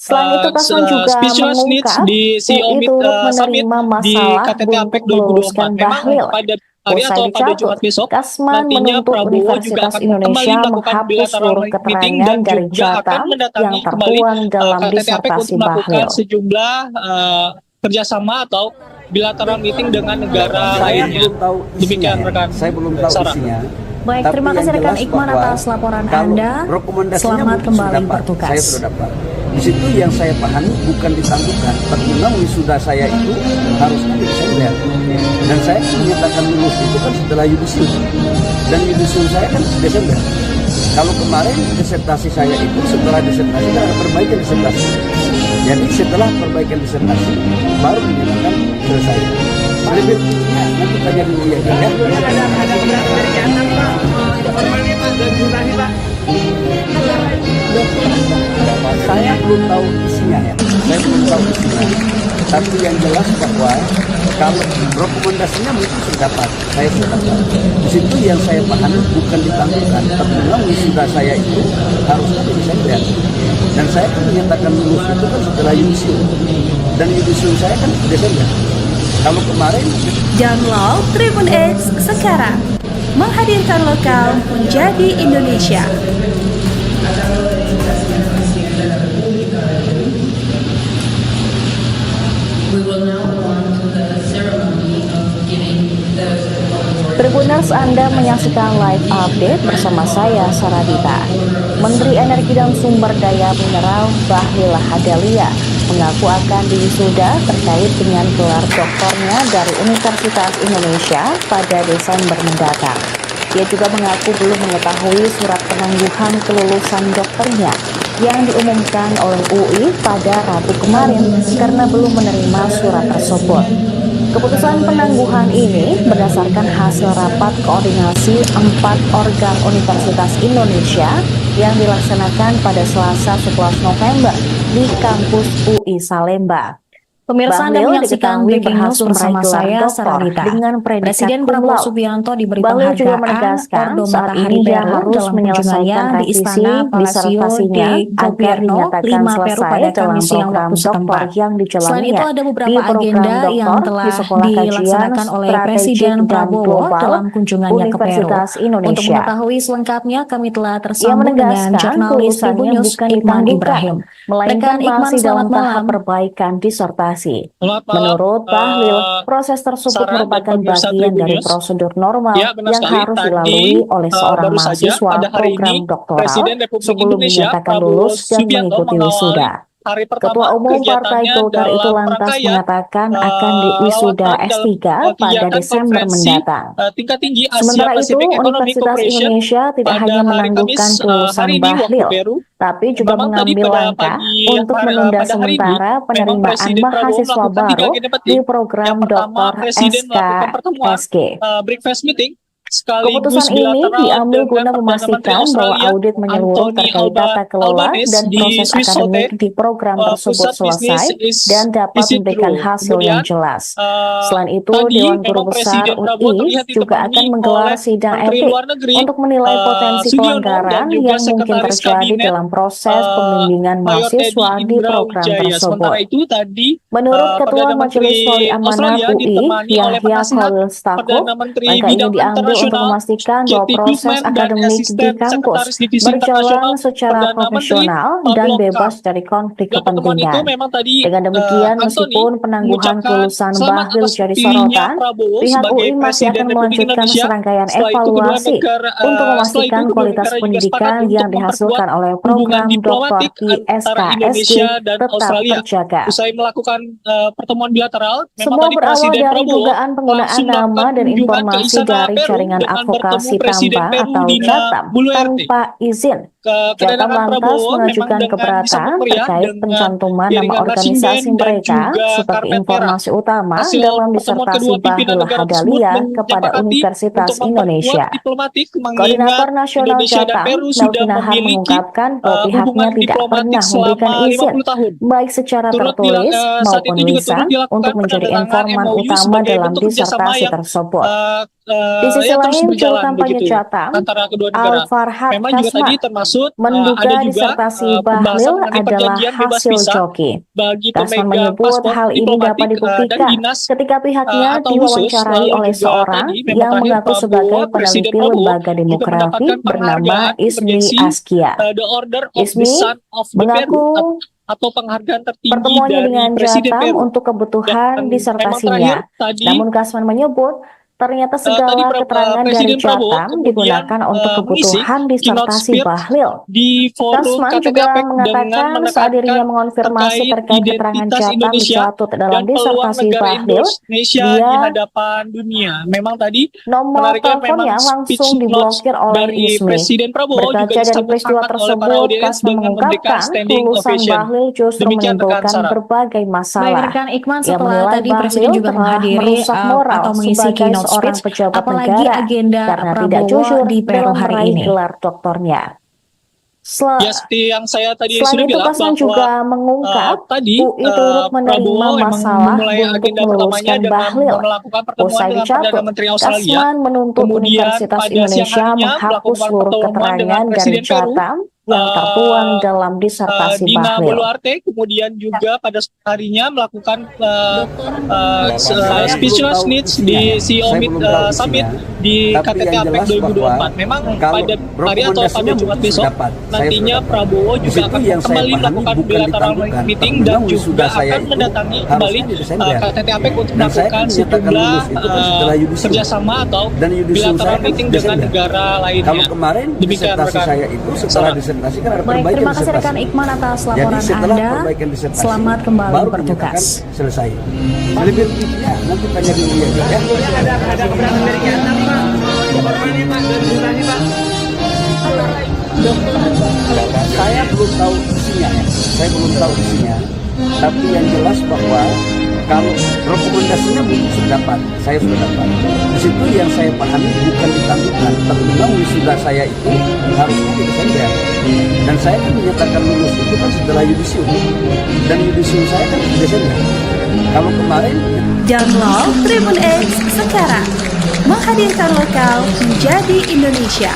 Selain itu, Kasman juga speechless needs mengungkap di CEO UI Meet turut Summit menerima di masalah KTT untuk APEC meluluskan 2024. Memang Bahlil. pada hari Usai atau pada dicatut, Jumat besok Kasman nantinya menuntut Prabowo juga Universitas akan kembali Indonesia melakukan menghapus bilateral seluruh meeting keterangan dan dari juga akan JATAM yang mendatangi kembali tertuang dalam KTT APEC disertasi untuk melakukan Bahlil. sejumlah kerjasama atau bilateral meeting dengan negara Saya lainnya. belum tahu Demikian isinya. rekan Saya belum tahu Sarah. isinya. Baik, Tapi terima yang kasih rekan jelas Iqman bahwa atas laporan kalau Anda. rekomendasinya Selamat mungkin kembali sudah dapat, bertugas. saya sudah dapat. Di situ yang saya pahami bukan ditangguhkan, tapi memang wisuda saya itu harusnya di Desember. Dan saya menyatakan lulus itu kan setelah yudisium. Dan yudisium saya kan Desember. Kalau kemarin disertasi saya itu setelah disertasi kan ada perbaikan disertasi. Jadi setelah perbaikan disertasi baru dinyatakan selesai. Lebih nanti tanya dulu ya. Saya belum tahu isinya ya. Saya belum tahu isinya. Tapi yang jelas bahwa kalau rekomendasinya mungkin sudah dapat, saya sudah dapat. Di situ yang saya pahami bukan ditangguhkan, tapi memang wisuda saya itu harusnya di Desember. Dan saya kan menyatakan lulus itu kan setelah yudisium. Dan yudisium saya kan Desember. Kalau kemarin Download Tribun X sekarang. Menghadirkan lokal menjadi Indonesia. Tribuners, Anda menyaksikan live update bersama saya, Saradita. Menteri Energi dan Sumber Daya Mineral Bahlil Lahadalia mengaku akan diwisuda terkait dengan gelar doktornya dari Universitas Indonesia pada Desember mendatang. Dia juga mengaku belum mengetahui surat penangguhan kelulusan dokternya yang diumumkan oleh UI pada Rabu kemarin karena belum menerima surat tersebut. Keputusan penangguhan ini berdasarkan hasil rapat koordinasi 4 organ Universitas Indonesia yang dilaksanakan pada Selasa 11 November di kampus UI Salemba. Pemirsa, Anda Bahlil menyaksikan diketahui Breaking News berhasil bersama meraih gelar saya, doktor Saradita. dengan predikat Presiden cum Prabowo laude. Subianto diberi Bahlil juga penghargaan menegaskan Ordo saat Matahari ini ia Peru harus dalam menyelesaikan kunjungannya di revisi Istana Palacio disertasinya de agar Gobierno dinyatakan 5 Peru selesai pada dalam Kamis siang program waktu doktor setempat. yang Selain itu dijalannya ada di beberapa program agenda yang doktor telah di Sekolah Kajian dilaksanakan oleh Strategik Presiden dan Prabowo Global dalam kunjungannya ke Peru. Universitas Untuk Indonesia. mengetahui selengkapnya, kami telah Ia tersambung dengan menegaskan jurnalis Tribun kelulusannya News bukan Ikman ditangguhkan, Ibrahim. melainkan Rekan Ikman, masih dalam selamat tahap malam. perbaikan disertasi. Selamat malam, Menurut Bahlil, proses tersebut Sarah dan merupakan pemirsa bagian Tribun dari News. prosedur normal Ya, benar yang sekali. harus Tadi, dilalui oleh seorang baru saja mahasiswa pada hari program ini, doktoral Presiden Republik sebelum Indonesia dinyatakan Prabowo lulus dan Subianto mengikuti mengawali wisuda. hari pertama Ketua Umum Partai kegiatannya Golkar itu dalam lantas rangkaian mengatakan akan wisuda lawatan dalam S3 pada kegiatan Desember konferensi mendatang. tingkat tinggi Asia Sementara itu, Pacific Economic Universitas Cooperation Indonesia tidak pada hanya hari menangguhkan Kamis kelulusan hari ini waktu Bahlil, Peru. tapi juga Memang tadi mengambil pada langkah pagi untuk hari- menunda pada hari ini, sementara memang penerimaan Presiden Prabowo mahasiswa melakukan 3 baru agenda penting. di program Yang pertama, Doktor Presiden melakukan pertemuan SKSG. breakfast meeting sekaligus Keputusan ini bilateral diambil dengan guna Perdana Menteri memastikan bahwa Australia audit menyeluruh Anthony terkait tata kelola Albanese dan di proses Swiss akademik Hotel, di program tersebut pusat bisnis selesai dan dapat is it memberikan true. hasil yang Kemudian, jelas. Selain itu, tadi Dewan Guru memang Besar Presiden Prabowo UI terlihat juga ditemani akan menggelar oleh sidang Menteri etik Luar Negeri untuk menilai potensi Sugiono dan pelanggaran juga yang mungkin Sekretaris terjadi Kabinet dalam proses pembimbingan Mayor Teddy mahasiswa di Indra program Wijaya. Sementara tersebut. itu tadi Menurut Ketua Perdana Majelis Menteri Wali Amanat Australia UI, ditemani oleh Yahya penasihat Khalil Stakuf, Perdana Menteri langkah ini Bidang diambil untuk Internasional memastikan bahwa Katie proses Goodman dan akademik di Asisten kampus Sekretaris Divisi berjalan Internasional secara Perdana Menteri profesional dan Pablo bebas Kar. dari konflik Dan pertemuan itu kepentingan. memang tadi Dengan demikian, Anthony meskipun penangguhan mengucapkan kelulusan selamat Bahlil atas jadi terpilihnya sorotan, Prabowo pihak sebagai UI masih Presiden akan Republik melanjutkan Indonesia. serangkaian Setelah itu kedua evaluasi negara untuk setelah itu memastikan kedua kualitas negara juga sepakat pendidikan untuk yang memperkuat dihasilkan oleh hubungan program Doktor diplomatik di antara SKSG Indonesia dan tetap Australia. terjaga. Usai melakukan pertemuan bilateral, memang Semua tadi berawal Presiden dari Prabowo dugaan penggunaan langsung nama melakukan dan kunjungan ke informasi Istana dari Peru jaringan dengan bertemu advokasi Presiden tambang Peru atau Dina Jatam Boluarte. tanpa izin. Jatam Kedatangan lantas Prabowo memang mengajukan dengan keberatan disambut meriah terkait dengan pencantuman nama iringan marching organisasi band dan mereka juga sebagai karpet merah. informasi utama Hasil dalam pertemuan disertasi kedua pimpinan Bahlil negara tersebut Hadalia kepada menyepakati Universitas untuk memperkuat Indonesia. diplomatik Koordinator mengingat Nasional Indonesia dan Jatam, Peru sudah Melki Nahar, memiliki mengungkapkan bahwa pihaknya hubungan tidak diplomatik pernah memberikan selama izin 50 tahun. baik secara tertulis Saat maupun itu juga lisan turut dilakukan untuk menjadi penandatangan informan MOU utama sebagai dalam bentuk kerjasama disertasi yang tersebut. Di sisi yang terus lain, juru berjalan kampanye begitu Jatam, antara kedua negara. Al-Farhad Memang juga Kasman, tadi termasuk menduga ada juga disertasi pembahasan Bahlil mengenai adalah perjanjian bebas hasil visa joki. bagi Kasman pemegang menyebut paspor hal ini dapat diplomatik dan dibuktikan dinas ketika pihaknya atau khusus. diwawancarai Lalu oleh juga seorang tadi memang yang terakhir mengaku sebagai Presiden peneliti Prabowo lembaga juga demografi mendapatkan bernama penghargaan Ismi bergensi Askia. The Order of the Ismi Sun of the mengaku Peru atau penghargaan tertinggi pertemuannya dari dengan Presiden Jatam Peru. untuk kebutuhan Dan memang disertasinya. terakhir tadi Namun Kasman menyebut ternyata segala keterangan dari Presiden Prabowo Jatam kemudian digunakan untuk mengisi kebutuhan keynote disertasi speech Bahlil. di forum Kasman KTT juga APEC dengan mengatakan saat dirinya menekankan mengonfirmasi terkait keterangan identitas Jatam Indonesia dicatut dalam dan peluang disertasi negara Bahlil, Indonesia dia di hadapan dunia. Memang tadi nomor menariknya teleponnya memang langsung speech notes diblokir oleh dari Ismi. Presiden Prabowo juga Berkaca dari disambut peristiwa hangat oleh para tersebut, audiens Kasman dengan memberikan mengungkapkan standing kelulusan ovation. Bahlil justru Demikian rekan menimbulkan Sarah. berbagai Baik, masalah. rekan Ikman, Ia setelah menilai tadi Presiden Bahlil juga telah menghadiri merusak moral atau mengisi sebagai keynote seorang speech, pejabat apalagi negara agenda karena tidak Prabowo jujur di Peru dalam hari meraih ini. gelar doktornya. Ya seperti yang saya tadi Selain sudah itu, bilang Kasman bahwa juga mengungkap tadi UI turut menerima Prabowo emang masalah memulai untuk agenda pertamanya meluluskan dengan Bahlil. melakukan pertemuan Usai dengan dicatut, Perdana Menteri Australia. Kasman menuntut Kemudian Universitas pada siang Indonesia harinya menghapus melakukan seluruh pertemuan dengan keterangan dari Presiden Peru Jatam yang tertuang dalam disertasi Dina Bahlil. Boluarte, kemudian juga pada harinya melakukan Saya speechless belum tahu needs isinya, di ya. CEO Saya Meet belum tahu Summit isinya. di Tapi KTT yang APEC jelas 2024. Memang kalau pada hari atau pada rekomendasinya Jumat mungkin besok dapat. Saya nantinya sudah dapat. Prabowo Di juga situ akan yang saya kembali pahami melakukan bukan bilateral ditangguhkan, meeting tapi dan memang juga wisuda saya akan itu mendatangi harusnya kembali di Desember. KTT APEC untuk Dan saya melakukan kan dinyatakan sejumlah lulus itu kan setelah yudisium. kerjasama atau Dan yudisium bilateral saya kan meeting dengan Desember. negara lainnya. Kalau kemarin Demikian, disertasi rekan. saya itu setelah Sarah. disertasi kan ada Baik, perbaikan terima kasih rekan disertasi. Ikman atas Jadi laporan setelah Anda. perbaikan disertasi Selamat kembali baru bertugas. dinyatakan selesai. Lebih ya nanti tanya dulu ya. Ada keberatan dari Jatam, Pak. Informannya, Pak, dan jumlahnya, Pak. Saya belum tahu isinya ya. Saya belum tahu isinya. Tapi yang jelas bahwa Kalau rekomendasinya mungkin sudah dapat, saya sudah dapat. Di situ yang saya pahami bukan ditangguhkan, tapi memang wisuda saya itu harusnya di Desember. Dan saya kan menyatakan lulus itu kan setelah yudisium, dan yudisium saya kan di Desember. Kalau kemarin Download Tribun X sekarang, menghadirkan lokal menjadi Indonesia.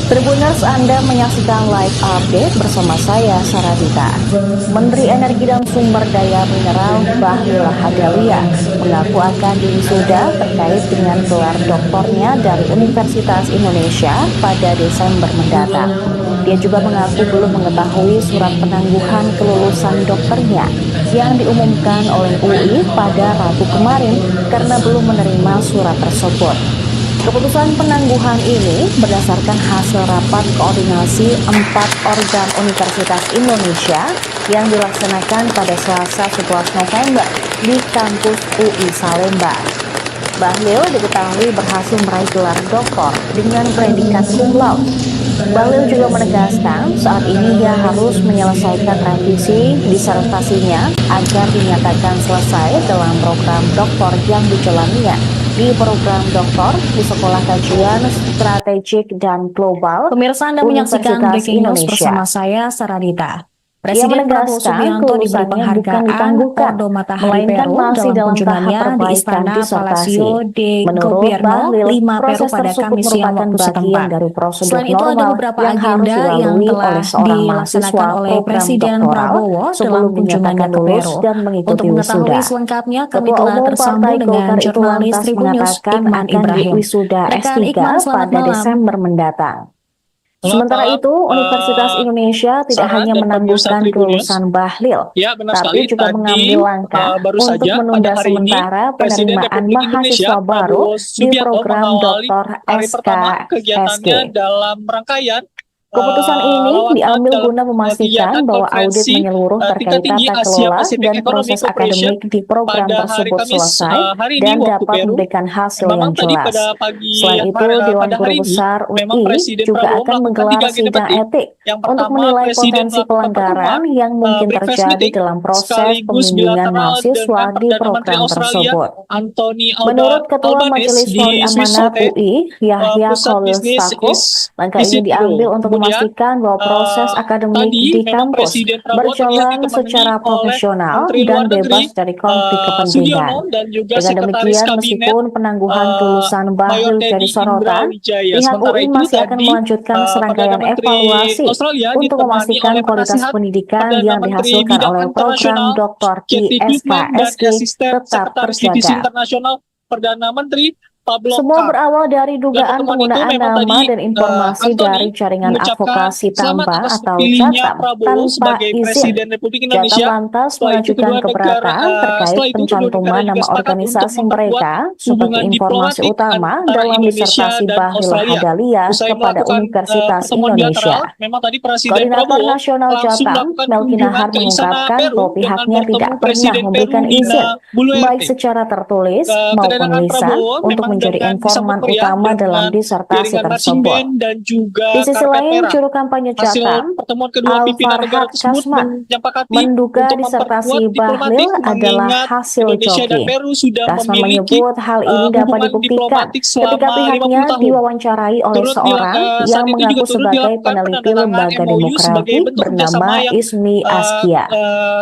Tribuners, Anda menyaksikan live update bersama saya, Saradita. Menteri Energi dan Sumber Daya Mineral Bahlil Lahadalia mengaku akan diwisuda terkait dengan gelar doktornya dari Universitas Indonesia pada Desember mendatang. Dia juga mengaku belum mengetahui surat penangguhan kelulusan dokternya yang diumumkan oleh UI pada Rabu kemarin karena belum menerima surat tersebut. Keputusan penangguhan ini berdasarkan hasil rapat koordinasi 4 organ Universitas Indonesia yang dilaksanakan pada Selasa 11 November di kampus UI Salemba. Bahlil diketahui berhasil meraih gelar doktor dengan predikat cum laude. Bahlil juga menegaskan saat ini dia harus menyelesaikan revisi disertasinya agar dinyatakan selesai dalam program doktor yang dijalaninya di program doktor di Sekolah Kajian Strategik dan Global Pemirsa, Anda menyaksikan Universitas Breaking News Indonesia. bersama saya, Saradita. Ia Presiden Prabowo menegaskan Subianto diberi kelulusannya bukan penghargaan ditangguhkan, Ordo Matahari melainkan Peru masih dalam dalam tahap kunjungannya di perbaikan Istana disertasi. Palacio de Menurut Gobierno Bahlil, 5 Peru proses pada tersebut Kamis siang merupakan waktu bagian setempat. dari prosedur Selain itu ada normal beberapa yang harus agenda yang dilalui telah oleh seorang mahasiswa dilaksanakan oleh program Presiden doktoral Prabowo dalam sebelum kunjungannya dinyatakan ke lulus Peru. dan mengikuti Untuk mengetahui wisuda. selengkapnya, kami Ketua telah Umum tersambung Partai dengan Golkar itu jurnalis lantas Tribun News mengatakan Ikman akan Ibrahim. diwisuda Rekan S3 Ikman, selamat pada malam. Desember mendatang. Sementara malam, itu, Universitas Indonesia tidak Sarah hanya dan pemirsa menangguhkan Tribun News. kelulusan Bahlil, Ya, benar tapi sekali. juga Tadi mengambil langkah baru untuk saja menunda pada hari ini sementara Presiden penerimaan Republik Indonesia mahasiswa baru Prabowo di Subianto program mengawali Dr. hari pertama kegiatannya SKSG. dalam rangkaian Keputusan ini lawatan diambil dalam guna memastikan kegiatan bahwa audit konferensi menyeluruh tingkat terkait tinggi tata Asia kelola Pacific dan Economic proses Cooperation akademik di program pada hari tersebut Kamis selesai hari ini dan waktu dapat Peru. memberikan hasil Memang yang tadi jelas. pada pagi Selain itu, Dewan pada Guru hari ini Besar memang UI Presiden juga Prabowo akan melakukan menggelar 3 agenda sidang penting. etik Yang untuk pertama, menilai Presiden potensi melakukan pelanggaran pertemuan yang mungkin breakfast terjadi meeting dalam proses sekaligus pembimbingan bilateral mahasiswa dengan di Perdana Menteri program Australia tersebut. Anthony Menurut Ketua Albanese Majelis di Wali Swiss Amanat Hotel, UI, Yahya pusat Khalil bisnis Stakuf, langkah ini Isidro. diambil untuk Kemudian, memastikan bahwa proses akademik tadi di memang kampus Presiden Prabowo terlihat berjalan ditemani secara oleh profesional Menteri dan Luar Negeri bebas dari konflik kepentingan. Sudiono dan juga Dengan Sekretaris demikian, Kabinet meskipun penangguhan kelulusan Mayor Bahlil jadi Teddy Indra sorotan, Wijaya. pihak Sementara UI itu masih akan tadi melanjutkan serangkaian Perdana Menteri evaluasi Australia untuk ditemani memastikan oleh kualitas penasihat pendidikan Perdana yang Menteri dihasilkan Bidang oleh program Internasional Dr. Kathy Goodman dan ISKSG Asisten tetap Sekretaris Divisi terjaga. Internasional Perdana Menteri Pablo Semua Carr. berawal dari Dan dugaan pertemuan itu penggunaan memang nama tadi dan informasi Anthony dari jaringan mengucapkan advokasi selamat tambang atas atau terpilihnya JATAM Prabowo tanpa sebagai izin. Presiden Republik JATAM Indonesia. lantas Setelah itu mengajukan kedua negara keberatan terkait setelah itu kedua pencantuman negara juga nama sepakat untuk organisasi memperkuat mereka sebagai hubungan informasi diplomatik utama antara dalam Indonesia disertasi dan Bahlil Australia. Lahadalia Usai kepada melakukan Universitas pertemuan Indonesia. bilateral, memang tadi Presiden Koordinator Prabowo Nasional langsung JATAM, melakukan Melki kunjungan Nahar, ke Istana mengungkapkan Peru bahwa dengan pihaknya tidak bertemu pernah Presiden Peru memberikan Dina izin, baik Boluarte. secara tertulis maupun Kedatangan lisan, Prabowo untuk memang menjadi dengan disambut informan meriah utama dalam dengan disertasi jaringan marching tersebut. band dan juga Di sisi karpet lain, merah. juru kampanye Hasil JATAM, pertemuan kedua pimpinan negara Al-Farhad tersebut Kasman, menyepakati menduga untuk disertasi memperkuat diplomatik Bahlil adalah mengingat hasil Indonesia dan joki. Peru sudah Kasman memiliki menyebut hal ini dapat hubungan dibuktikan diplomatik ketika selama 50 pihaknya tahun. diwawancarai oleh seorang yang Saat itu juga mengaku turut sebagai dilakukan peneliti penandatangan lembaga MOU sebagai demokrasi bentuk kerjasama bernama yang Ismi Askia.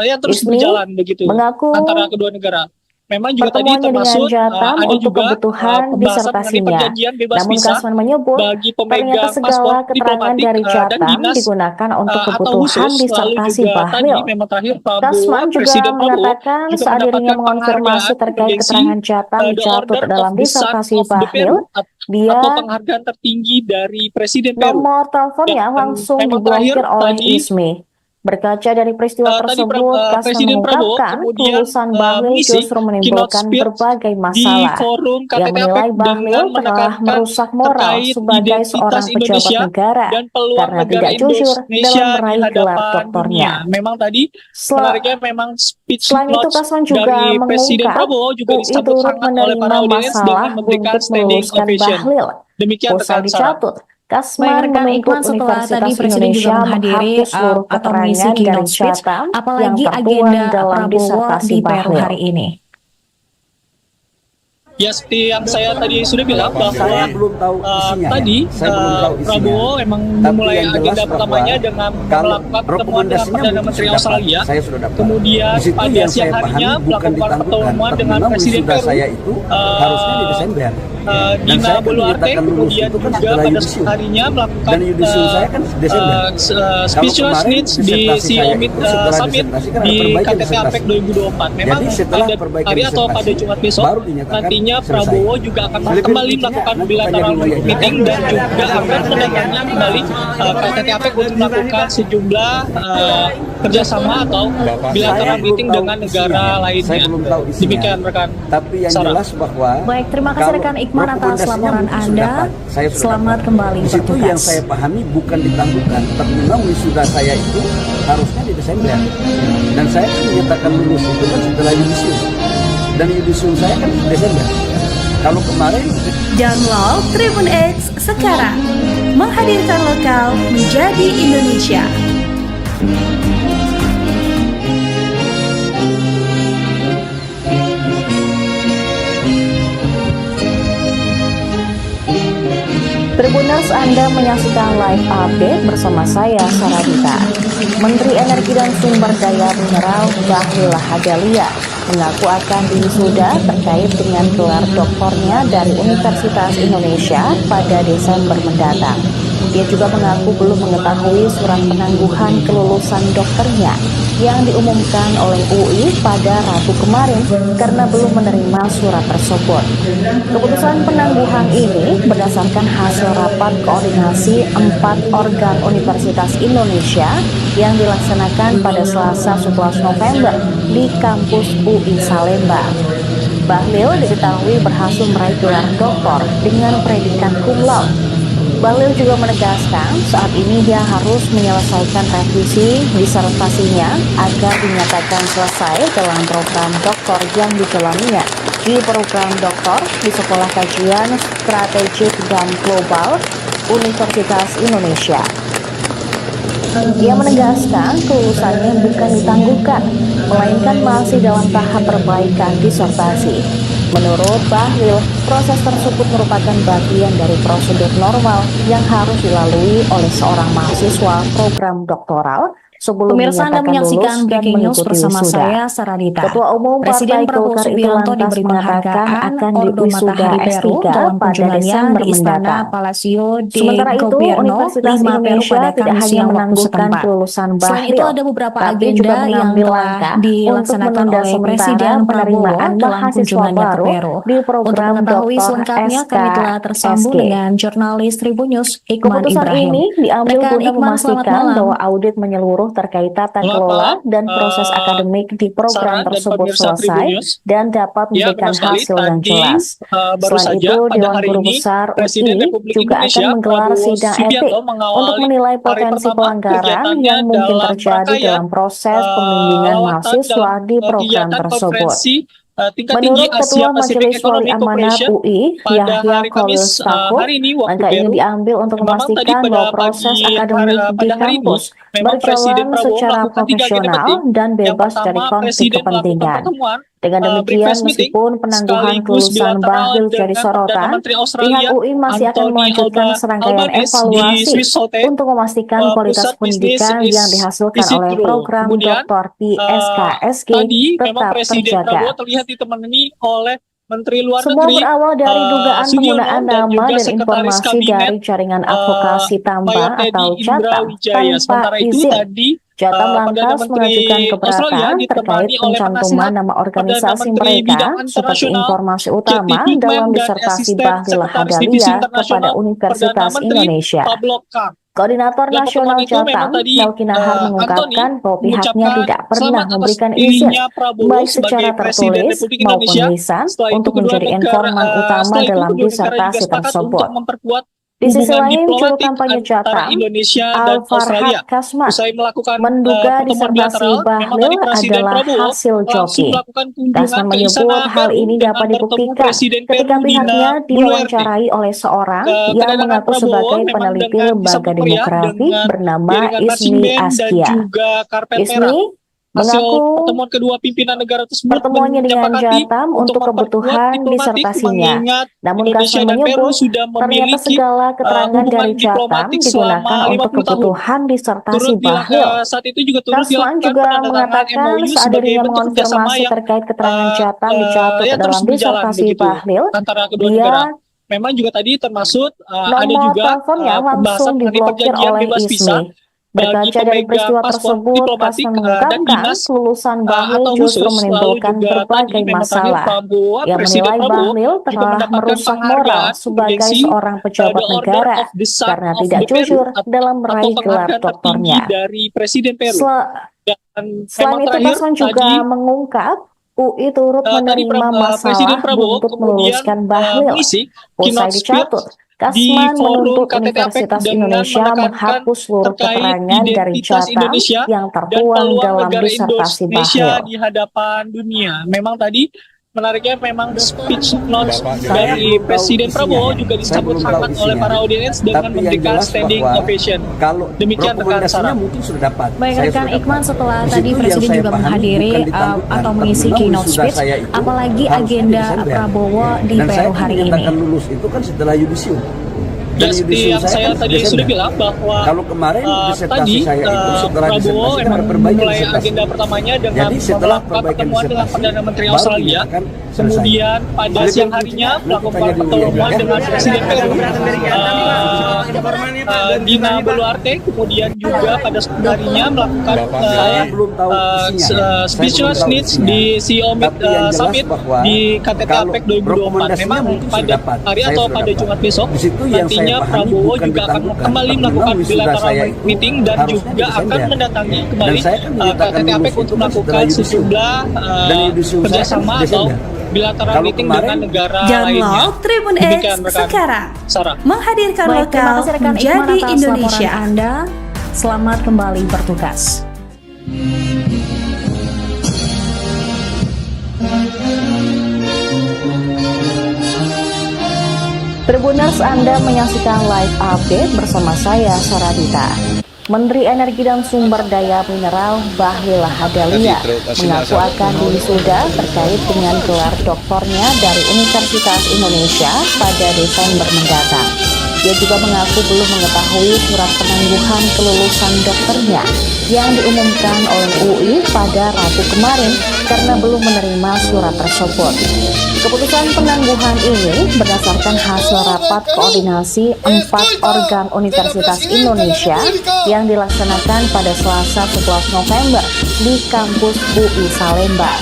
yang terus Ismi berjalan begitu mengaku antara kedua negara. Memang juga tadi pertemuannya dengan termasuk JATAM ada untuk juga kebutuhan pembahasan mengenai disertasinya. perjanjian bebas Namun visa Kasman menyebut bagi ternyata pemegang segala paspor keterangan diplomatik dari dan JATAM dinas digunakan untuk atau kebutuhan khusus. Lalu disertasi juga tadi Bahlil. memang terakhir Kasman juga Presiden Prabowo mengatakan juga saat dirinya mendapatkan mengonfirmasi penghargaan terkait bergengsi keterangan JATAM The dicatut Order dalam of the Sun disertasi of the Bahlil, Peru dia atau penghargaan tertinggi dari Presiden Peru. nomor teleponnya Dan langsung memang terakhir diblokir oleh tadi Ismi. Berkaca dari peristiwa tadi tersebut, Kasman Presiden Prabowo mengungkapkan kemudian kelulusan Bahlil mengisi justru keynote menimbulkan speech berbagai di masalah. forum Ia KTT menilai APEC Bahlil dengan telah menekankan merusak moral terkait sebagai seorang identitas pejabat Indonesia negara dan peluang karena negara tidak jujur Indonesia dalam di meraih gelar hadapan doktornya. dunia. Memang tadi menariknya memang speech Selain itu, notes Kasman juga dari Presiden mengungkap Prabowo juga UI disambut turut hangat oleh para menerima audiens masalah dengan memberikan untuk standing meluluskan ovation. Bahlil. Demikian Usai rekan Sarah. dicatut, Baik Kasman rekan menuntut Iqman, setelah tadi Universitas Presiden juga Indonesia menghadiri menghapus seluruh atau mengisi keterangan dari keynote speech, catatan yang apalagi tertuang agenda dalam Prabowo disertasi di Peru Bahlil. hari ini. Ya, seperti yang saya tadi sudah bilang bahwa Saya belum tahu isinya, tadi saya belum tahu isinya. Prabowo emang Tapi memulai yang jelas agenda bahwa pertamanya dengan kalau melakukan pertemuan dengan rekomendasinya Perdana mungkin Menteri sudah dapat, Australia. saya sudah dapat. Kemudian Di situ pada yang siang saya harinya pahami bukan melakukan ditangguhkan, pertemuan tapi dengan memang Presiden wisuda Peru, saya itu harusnya di Desember. Dan Dina saya kan Boluarte. dinyatakan lulus Kemudian itu kan juga setelah pada yudisium. harinya melakukan Dan yudisium saya kan Desember. speechless Kalau kemarin speech di disertasi CEO saya Meet itu setelah Summit disertasi kan ada di perbaikan KTT disertasi. APEC 2024. Memang Jadi setelah pada perbaikan hari atau disertasi, pada Jumat besok baru dinyatakan nantinya selesai. Prabowo juga akan Selebih kembali intinya, melakukan nanti bilateral tanya dulu ya. meeting dan juga akan mendatangi kembali KTT APEC untuk melakukan sejumlah kerjasama atau bilateral Saya meeting belum dengan tahu negara isinya. lainnya. Saya belum tahu isinya. Demikian rekan. Tapi yang Sarah. jelas bahwa Baik, terima kasih kalau rekan Iqman atas rekomendasinya laporan mungkin sudah Anda. dapat. Saya sudah Selamat dapat. kembali Di situ yang bertugas. saya pahami bukan ditangguhkan, tapi memang wisuda saya itu harusnya di Desember. Dan saya kan menyatakan lulus itu kan setelah yudisium. Dan yudisium saya kan Desember. Kalau kemarin Download Tribun X sekarang. Menghadirkan lokal menjadi Indonesia. Tribuners, Anda menyaksikan live update bersama saya, Saradita. Menteri Energi dan Sumber Daya Mineral Bahlil Lahadalia mengaku akan diwisuda terkait dengan gelar doktornya dari Universitas Indonesia pada Desember mendatang. Dia juga mengaku belum mengetahui surat penangguhan kelulusan dokternya yang diumumkan oleh UI pada Rabu kemarin karena belum menerima surat tersebut. Keputusan penangguhan ini berdasarkan hasil rapat koordinasi 4 organ Universitas Indonesia yang dilaksanakan pada Selasa 11 November di kampus UI Salemba. Bahlil diketahui berhasil meraih gelar doktor dengan predikat cum laude. Bahlil juga menegaskan saat ini dia harus menyelesaikan revisi disertasinya agar dinyatakan selesai dalam program doktor yang dijalaninya di program doktor di Sekolah Kajian Strategik dan Global Universitas Indonesia. Ia menegaskan kelulusannya bukan ditangguhkan, melainkan masih dalam tahap perbaikan disertasi. Menurut Bahlil, proses tersebut merupakan bagian dari prosedur normal yang harus dilalui oleh seorang mahasiswa program doktoral sebelum Pemirsa, Anda dinyatakan menyaksikan lulus dan Breaking News mengikuti bersama wisuda. saya, Saradita. Ketua Umum Presiden Partai Prabowo Golkar itu Subianto lantas diberi mengatakan penghargaan akan Ordo diwisuda Matahari Peru S3 dalam pada kunjungannya Desember di Istana mendatang. Palacio de Sementara itu, Gobierno, Universitas 5 Peru Indonesia pada tidak Kamis hanya siang waktu menangguhkan setempat. kelulusan Selain Bahlil, itu ada beberapa tapi agenda juga yang mengambil telah langkah dilaksanakan untuk menunda oleh sementara Presiden Prabowo penerimaan dalam mahasiswa kunjungannya ke baru Peru. di Untuk program mengetahui Dr. selengkapnya, kami telah tersambung SKSG. dengan jurnalis Tribun News Iqman Keputusan Ibrahim. ini diambil Rekan guna Iqman, selamat memastikan malam. bahwa audit menyeluruh terkait tata Selamat kelola malam, dan proses akademik di program Sarah dan tersebut pemirsa Tribun selesai News. dan dapat Ya, memberikan benar sekali. hasil yang Tadi jelas. baru Selain saja itu, pada Dewan hari Guru ini Besar Presiden UI Republik juga Indonesia akan menggelar Prabowo sidang etik Subianto untuk mengawali menilai hari potensi pertama pelanggaran kegiatannya yang mungkin dalam terjadi rangkaian dalam proses pembimbingan lawatan mahasiswa dalam di program kegiatan tersebut. konferensi tingkat tinggi Menurut Asia Ketua Pacific Majelis Wali Economic Amanat Cooperation UI, pada Yahya hari Khalil Kamis Stakuf, hari ini waktu langkah ini Peru. diambil untuk Memang tadi memastikan pada bahwa proses pagi akademik di pada hari ini kampus memang Presiden berjalan Prabowo secara melakukan 3 agenda profesional penting. dan Yang bebas dari pertama, konflik Presiden melakukan kepentingan. pertemuan Dengan demikian, breakfast meeting meskipun penangguhan sekaligus kelulusan bilateral Bahlil jadi dengan Perdana sorotan, Menteri pihak Australia UI masih akan Anthony melanjutkan serangkaian Albanese di evaluasi Swiss Hotel untuk memastikan kualitas pusat bisnis pendidikan yang dihasilkan oleh Isidro. program Kemudian Dr. PSKSG tadi memang tetap Presiden terjaga. Prabowo terlihat ditemani oleh Menteri Luar Semua Negeri berawal dari dugaan Sugiono penggunaan dan nama juga dan Sekretaris informasi Kabinet dari jaringan advokasi tambang Mayor atau Teddy Jatam Indra Wijaya. tanpa Sementara itu izin. tadi Jatam Perdana lantas Menteri mengajukan Australia keberatan terkait ditemani oleh pencantuman penasihat nama Perdana organisasi Menteri mereka Bidang seperti Internasional informasi Katie utama Hickman dalam dan disertasi Asisten Bahlil Sekretaris Divisi Lahadalia kepada Internasional Perdana Universitas Menteri Indonesia. Pablo Kang. Koordinator Dalam Nasional pertemuan itu memang Jatam, tadi, Melki Nahar mengungkapkan bahwa pihaknya mengucapkan tidak pernah selamat atas memberikan izin, dipilihnya Prabowo baik sebagai secara Presiden tertulis Republik maupun Indonesia. lisan, Setelah itu untuk kedua menjadi negara, informan utama setelah itu dalam kedua negara juga disertasi sepakat tersebut. untuk memperkuat Di sisi hubungan lain, juru diplomatik kampanye antara Jatam, Indonesia dan Al-Farhad Australia. Kasman, Usai melakukan menduga pertemuan disertasi bilateral, memang Bahlil tadi Presiden adalah Prabowo hasil langsung joki. melakukan kunjungan Kasman ke Istana menyebut hal Peru ini dengan dapat bertemu dibuktikan Presiden ketika Peru pihaknya Dina Boluarte. diwawancarai oleh seorang yang Kedatangan mengaku Prabowo sebagai memang peneliti dengan lembaga disambut meriah demografi dengan bernama iringan marching Ismi band dan Askia. juga karpet merah. Ismi Hasil mengaku pertemuan kedua pimpinan negara tersebut pertemuannya dengan menyepakati Jatam untuk memperkuat kebutuhan diplomatik, disertasinya. mengingat Namun Indonesia Kasman dan Peru menyebut sudah ternyata memiliki segala keterangan hubungan dari Jatam diplomatik digunakan selama untuk 50 tahun. kebutuhan disertasi Bahlil. Saat itu juga turut Kasman dilakukan juga penandatangan mengatakan MOU saat sebagai dirinya bentuk kerjasama mengonfirmasi yang terkait keterangan Jatam dicatut yang terus dalam berjalan disertasi begitu Bahlil, antara kedua negara. dia Memang juga tadi termasuk ada nomor juga teleponnya langsung pembahasan mengenai diblokir perjanjian oleh bebas visa Ismi. Berkaca dari pemegang peristiwa paspor tersebut, diplomatik Kasman dan mengungkapkan dinas kelulusan Bahlil atau justru khusus. Lalu menimbulkan juga berbagai tadi memang terakhir masalah. Prabowo, Ia Presiden menilai Prabowo Bahlil juga telah mendapatkan merusak moral penghargaan sebagai bergensi seorang pejabat The Order negara of the Sun karena of tidak the Peru jujur dalam atau meraih gelar penghargaan tertinggi doktornya. dari Presiden Peru. Dan Selain memang itu, terakhir Kasman juga tadi mengungkap UI turut tadi menerima Presiden masalah Prabowo buntut kemudian meluluskan Bahlil. mengisi Usai keynote speech dicatut, di Kasman forum menuntut KTT APEC Universitas dengan Indonesia menekankan menghapus seluruh terkait keterangan dari identitas Jatam Indonesia yang dan tertuang peluang dalam negara disertasi Indonesia Bahlil. di hadapan dunia. Memang tadi menariknya memang speech notes Saya dari belum tahu Presiden isinya Prabowo ya. juga Saya disambut belum tahu hangat oleh isinya. para audiens dengan Tapi yang memberikan jelas standing bahwa ovation. kalau Demikian rekan rekomendasinya Sarah. mungkin sudah dapat. Baik Saya rekan sudah Ikman, dapat. setelah Di tadi situ yang Presiden saya juga pahami menghadiri bukan ditangguhkan, atau tapi mengisi memang keynote wisuda speech, saya itu apalagi harusnya di agenda Desember. Prabowo di Dan saya Peru kan hari ini. dinyatakan lulus itu kan setelah yudisium. Ya, Dan seperti yudisium yang saya kan tadi Desember. sudah bilang bahwa Kalau kemarin disertasi tadi saya itu setelah Prabowo disertasi kan memang ada perbaikan memulai disertasi. agenda pertamanya dengan Jadi setelah melakukan perbaikan pertemuan dengan disertasi, Perdana Menteri baru Australia, dinyatakan selesai. kemudian pada Sudah siang bilang harinya nanti melakukan tanya dulu pertemuan ya. dengan Presiden Peru Dina Dina Boluarte, kemudian juga pada sore harinya melakukan Saya belum tahu isinya. speechless Saya belum tahu needs isinya. di CEO Tapi yang jelas Summit bahwa di KTT kalau APEC 2024. rekomendasinya Memang mungkin sudah pada dapat. hari Saya atau sudah pada dapat. Jumat besok Di situ yang saya nantinya pahami Prabowo bukan juga akan ditangguhkan, kembali tapi melakukan memang wisuda bilateral saya itu meeting dan harusnya juga di akan Desember. mendatangi Dan kembali saya kan dinyatakan KTT APEC lulus untuk itu kan melakukan setelah yudisium. sejumlah Dan yudisium saya kan kerjasama atau Desember. bilateral Kalau meeting kemarin, dengan negara lainnya. Download Tribun X Demikian, rekan sekarang. Sarah. Menghadirkan Baik, terima lokal kasih rekan Ikman menjadi atas Indonesia. laporan Anda. Selamat kembali bertugas. Tribuners, Anda menyaksikan live update bersama saya, Saradita. Menteri Energi dan Sumber Daya Mineral Bahlil Lahadalia mengaku akan diwisuda terkait dengan gelar doktornya dari Universitas Indonesia pada Desember mendatang. Dia juga mengaku belum mengetahui surat penangguhan kelulusan dokternya yang diumumkan oleh UI pada Rabu kemarin karena belum menerima surat tersebut. Keputusan penangguhan ini berdasarkan hasil rapat koordinasi 4 organ Universitas Indonesia yang dilaksanakan pada Selasa 11 November di kampus UI Salemba.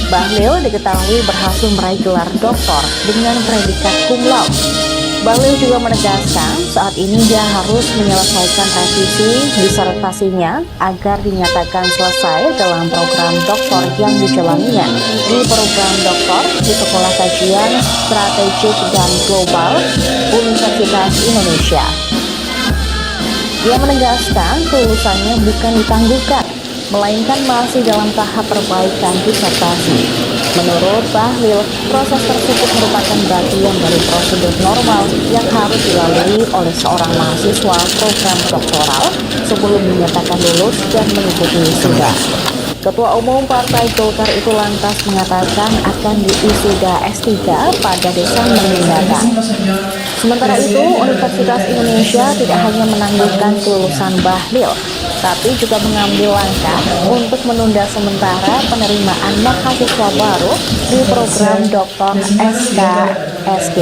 Bahlil diketahui berhasil meraih gelar doktor dengan predikat cum laude. Bahlil juga menegaskan saat ini dia harus menyelesaikan revisi disertasinya agar dinyatakan selesai dalam program doktor yang dijalaninya di program doktor di Sekolah Kajian Strategik dan Global Universitas Indonesia. Dia menegaskan kelulusannya bukan ditangguhkan, melainkan masih dalam tahap perbaikan disertasi. Menurut Bahlil, proses tersebut merupakan bagian dari prosedur normal yang harus dilalui oleh seorang mahasiswa program doktoral sebelum dinyatakan lulus dan mengikuti wisuda. Ketua Umum Partai Golkar itu lantas mengatakan akan diwisuda S3 pada Desember mendatang. Sementara itu, Universitas Indonesia tidak hanya menangguhkan kelulusan Bahlil, tapi juga mengambil langkah untuk menunda sementara penerimaan mahasiswa baru di program Dr. SKSG.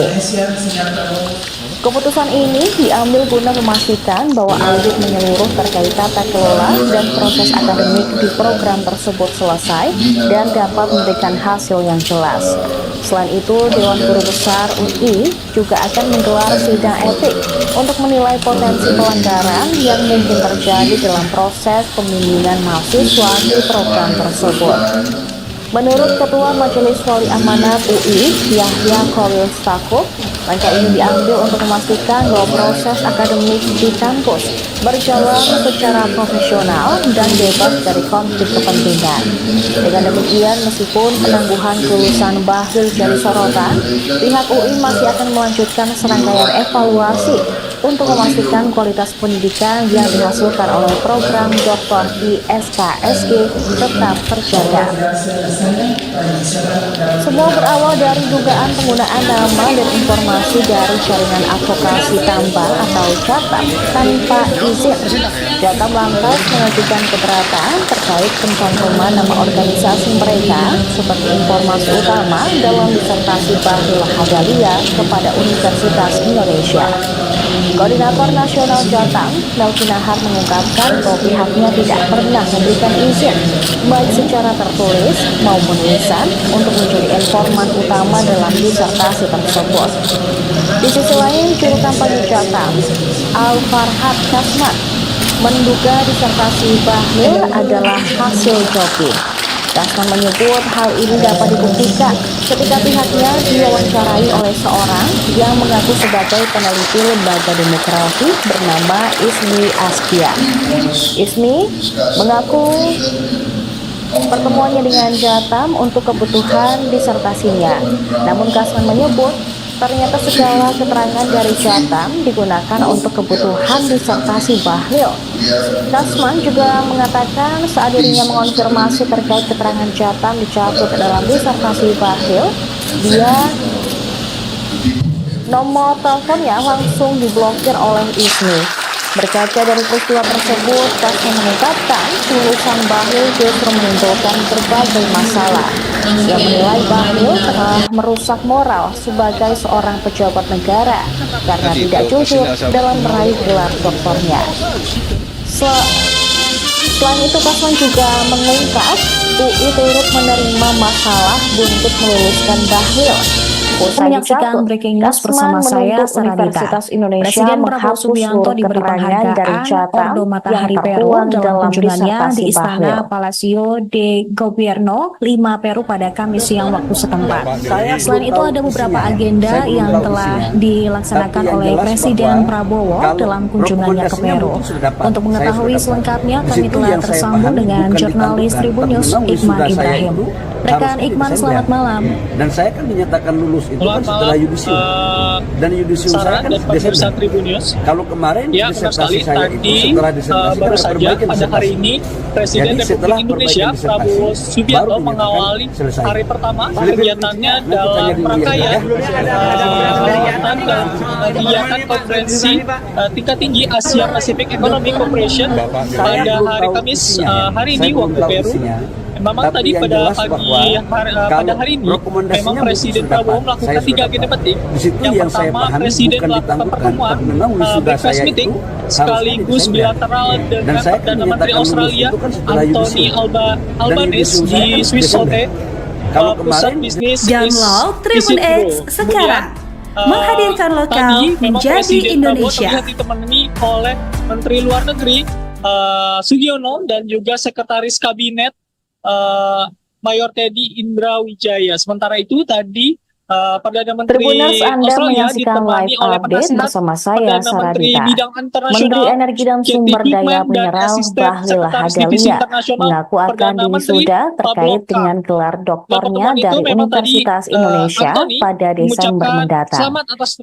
Keputusan ini diambil guna memastikan bahwa audit menyeluruh terkait tata kelola dan proses akademik di program tersebut selesai dan dapat memberikan hasil yang jelas. Selain itu, Dewan Guru Besar UI juga akan menggelar sidang etik untuk menilai potensi pelanggaran yang mungkin terjadi dalam proses pembimbingan mahasiswa di program tersebut. Menurut Ketua Majelis Wali Amanat UI, Yahya Khalil Stakuf, langkah ini diambil untuk memastikan bahwa proses akademik di kampus berjalan secara profesional dan bebas dari konflik kepentingan. Dengan demikian, meskipun penangguhan kelulusan Bahlil jadi sorotan, pihak UI masih akan melanjutkan serangkaian evaluasi untuk memastikan kualitas pendidikan yang dihasilkan oleh program Dr. ISKSG tetap terjaga. Semua berawal dari dugaan penggunaan nama dan informasi dari jaringan advokasi tambang atau JATAM tanpa izin. JATAM lantas mengajukan keberatan terkait pencantuman nama organisasi mereka seperti informasi utama dalam disertasi Bahlil Lahadalia kepada Universitas Indonesia. Koordinator Nasional JATAM, Melki Nahar, mengungkapkan bahwa pihaknya tidak pernah memberikan izin, baik secara tertulis maupun lisan, untuk menjadi informan utama dalam disertasi tersebut. Di sisi lain, juru kampanye JATAM, Al-Farhad Kasman, menduga disertasi Bahlil adalah hasil joki. Kasman menyebut hal ini dapat dibuktikan ketika pihaknya diwawancarai oleh seorang yang mengaku sebagai peneliti lembaga demokrasi bernama Ismi Askia. Ismi mengaku pertemuannya dengan JATAM untuk kebutuhan disertasinya. Namun Kasman menyebut ternyata segala keterangan dari JATAM digunakan untuk kebutuhan disertasi Bahlil. Kasman juga mengatakan saat dirinya mengonfirmasi terkait keterangan JATAM dicatut dalam disertasi Bahlil, nomor teleponnya langsung diblokir oleh Ismi. Berkaca dari peristiwa tersebut, Kasman mengungkapkan kelulusan Bahlil justru menimbulkan berbagai masalah. Ia menilai Bahlil telah merusak moral sebagai seorang pejabat negara karena tidak jujur dalam meraih gelar doktornya. Selain itu, Kasman juga mengungkap UI turut menerima masalah buntut meluluskan Bahlil. Menyaksikan breaking news bersama saya, Saradita. Presiden Prabowo Subianto diberi penghargaan Ordo Matahari Peru dalam kunjungannya di Istana Palacio de Gobierno 5 Peru pada Kamis siang waktu setempat. Selain itu, ada beberapa agenda yang telah dilaksanakan oleh Presiden Prabowo dalam kunjungannya ke Peru. Untuk mengetahui selengkapnya, kami telah tersambung dengan jurnalis Tribun News Iqman Ibrahim. Rekan Iqman, selamat malam. Dan saya kan dinyatakan lulus itu kan setelah yudisium. Dan yudisium saya kan Desember. Kalau kemarin disertasi saya itu setelah disertasi baru saja pada hari ini Presiden Republik Indonesia Prabowo Subianto mengawali hari pertama kegiatannya dalam rangkaian kegiatan konferensi tingkat tinggi Asia Pacific Economic Cooperation pada hari Kamis hari ini waktu Peru. Memang tadi pada hari ini memang Presiden Prabowo melakukan 3 agenda penting. Yang pertama, Presiden melakukan pertemuan press meeting sekaligus bilateral dengan Perdana Menteri Australia Anthony Albanese di Swiss Hotel, pusat bisnis Download Tribun X sekarang. Menghadirkan lokal menjadi Indonesia. Terlihat ditemani oleh Menteri Luar Negeri Sugiono dan juga Sekretaris Kabinet Mayor Teddy Indra Wijaya. Sementara itu tadi Perdana Menteri Tribuners, Anda Australia menyaksikan ditemani live oleh update bersama saya, Perdana Menteri Saradita. Bidang Internasional, Menteri Energi dan Sumber Daya Mineral Bahlil Lahadalia mengaku akan diwisuda terkait dengan gelar doktornya dari Universitas Indonesia pada Desember mendatang.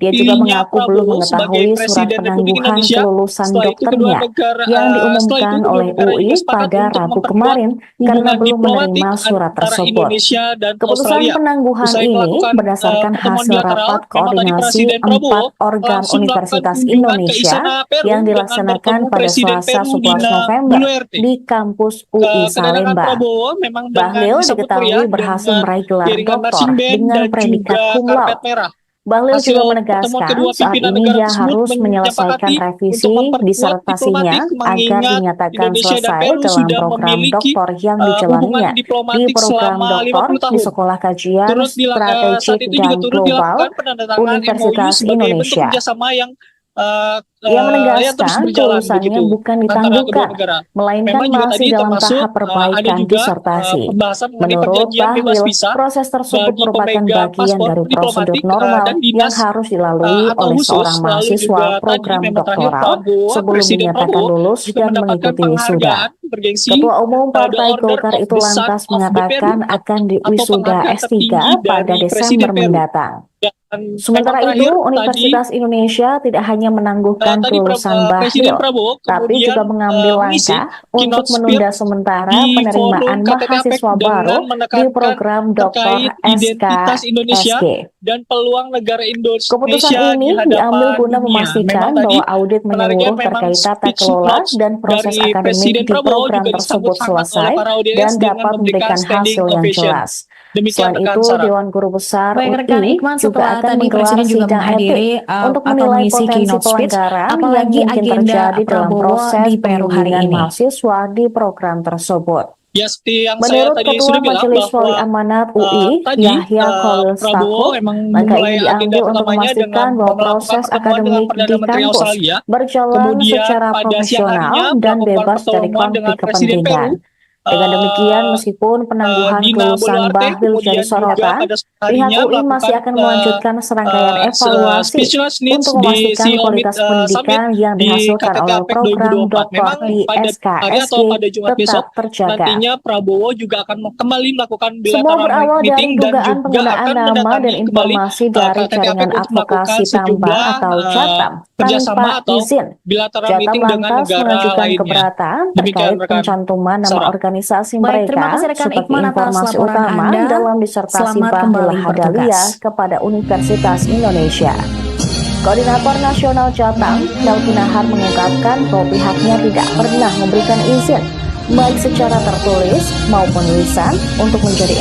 Dia juga mengaku belum mengetahui surat penangguhan kelulusan dokternya yang diumumkan oleh UI pada Rabu kemarin karena belum menerima surat tersebut. Keputusan penangguhan ini berdasarkan hasil rapat koordinasi 4 organ Universitas Indonesia yang dilaksanakan pada Selasa 11 November di kampus UI Salemba. Bahlil diketahui berhasil meraih gelar doktor dengan predikat cum laude. Bahlil hasil juga pertemuan menegaskan kedua saat pimpinan ini negara dia tersebut harus menyelesaikan menyepakati revisi untuk memperkuat disertasinya diplomatik, agar mengingat dinyatakan Indonesia dan selesai Peru dalam sudah program memiliki doktor yang hubungan dijalaninya di diplomatik program selama doktor 50 di tahun. Sekolah Kajian Saat Strategik itu juga dan turut Global dilakukan penandatangan MOU Universitas sebagai bentuk Indonesia. kerjasama yang Ia yang terus menegaskan berjalan kelulusannya begitu bukan antara kedua ditangguhkan, negara. melainkan Memang juga masih tadi dalam termasuk tahap ada perbaikan juga disertasi. pembahasan mengenai Menurut perjanjian bebas Bahlil, visa proses tersebut bagi merupakan pemegang bagian paspor dari prosedur diplomatik normal dan yang dinas harus dilalui atau oleh khusus. seorang Lalu mahasiswa juga tadi program memang terakhir doktoral Prabowo, sebelum Presiden dinyatakan Prabowo lulus juga dan mendapatkan mengikuti wisuda. penghargaan bergengsi Ketua Umum The Partai Order Golkar of itu the Sun lantas of the mengatakan Peru akan atau diwisuda penghargaan S3 tertinggi pada dari Presiden Desember Peru. mendatang. Dan Sementara memang itu, terakhir tadi Universitas Indonesia tidak hanya menangguhkan kelulusan Presiden Bahlil, Prabowo tapi kemudian juga mengambil mengisi langkah untuk keynote menunda speech sementara di penerimaan forum KTT APEC mahasiswa dengan baru di menekankan program Doktor terkait identitas Indonesia SKSG. dan peluang negara Keputusan Indonesia ini di hadapan diambil guna dunia. memastikan Memang tadi bahwa audit menariknya menyeluruh memang terkait tata speech kelola notes dan proses dari akademik Presiden di Prabowo program juga tersebut disambut hangat selesai oleh para audiens dan dengan dapat memberikan memberikan standing hasil yang ovation. jelas. Demikian Selain rekan itu, Sarah. Dewan Guru Besar Baik rekan UI Ikman, juga setelah akan tadi menggelar Presiden juga sidang menghadiri etik untuk atau menilai mengisi potensi keynote speech, pelanggaran yang apalagi mungkin agenda terjadi dalam Prabowo proses di Peru hari pembimbingan ini. mahasiswa di program tersebut. Ya, seperti yang saya Menurut tadi Ketua sudah bilang Majelis Wali bahwa Amanat UI, tadi Yahya Khalil Prabowo Stakuf, memang langkah memulai ini agenda diambil untuk pertamanya dengan memastikan bahwa melakukan proses pertemuan dengan akademik Perdana di Menteri kampus Australia. berjalan Kemudian secara pada siang harinya profesional dan melakukan bebas dari pertemuan dengan konflik Presiden Peru. kepentingan. Dengan demikian, meskipun penangguhan Dina kelulusan Boluarte, Bahlil jadi kemudian juga sorotan, pada pihak harinya UI masih akan melanjutkan serangkaian evaluasi speechless needs untuk di memastikan CEO kualitas Summit pendidikan yang di dihasilkan KTT oleh APEC program 2024. doktor Memang di pada hari SKSG atau pada Jumat besok tetap terjaga. nantinya Prabowo juga akan kembali melakukan Semua bilateral berawal dari meeting dan dugaan juga penggunaan akan nama dan mendatangi kembali informasi dari KTT APEC jaringan untuk melakukan advokasi tambang sejumlah atau JATAM kerjasama tanpa atau izin. bilateral JATAM meeting dengan lantas negara mengajukan lainnya. keberatan Demikian terkait rekan pencantuman nama Sarah. organisasi Baik, terima mereka kasih rekan sebagai Ikman atas informasi laporan utama Anda. dalam disertasi Selamat Bahlil kembali Lahadalia bertugas. kepada Universitas Indonesia. Koordinator Nasional JATAM, Melki Nahar, mengungkapkan bahwa pihaknya tidak pernah memberikan izin, baik secara tertulis maupun lisan, untuk menjadi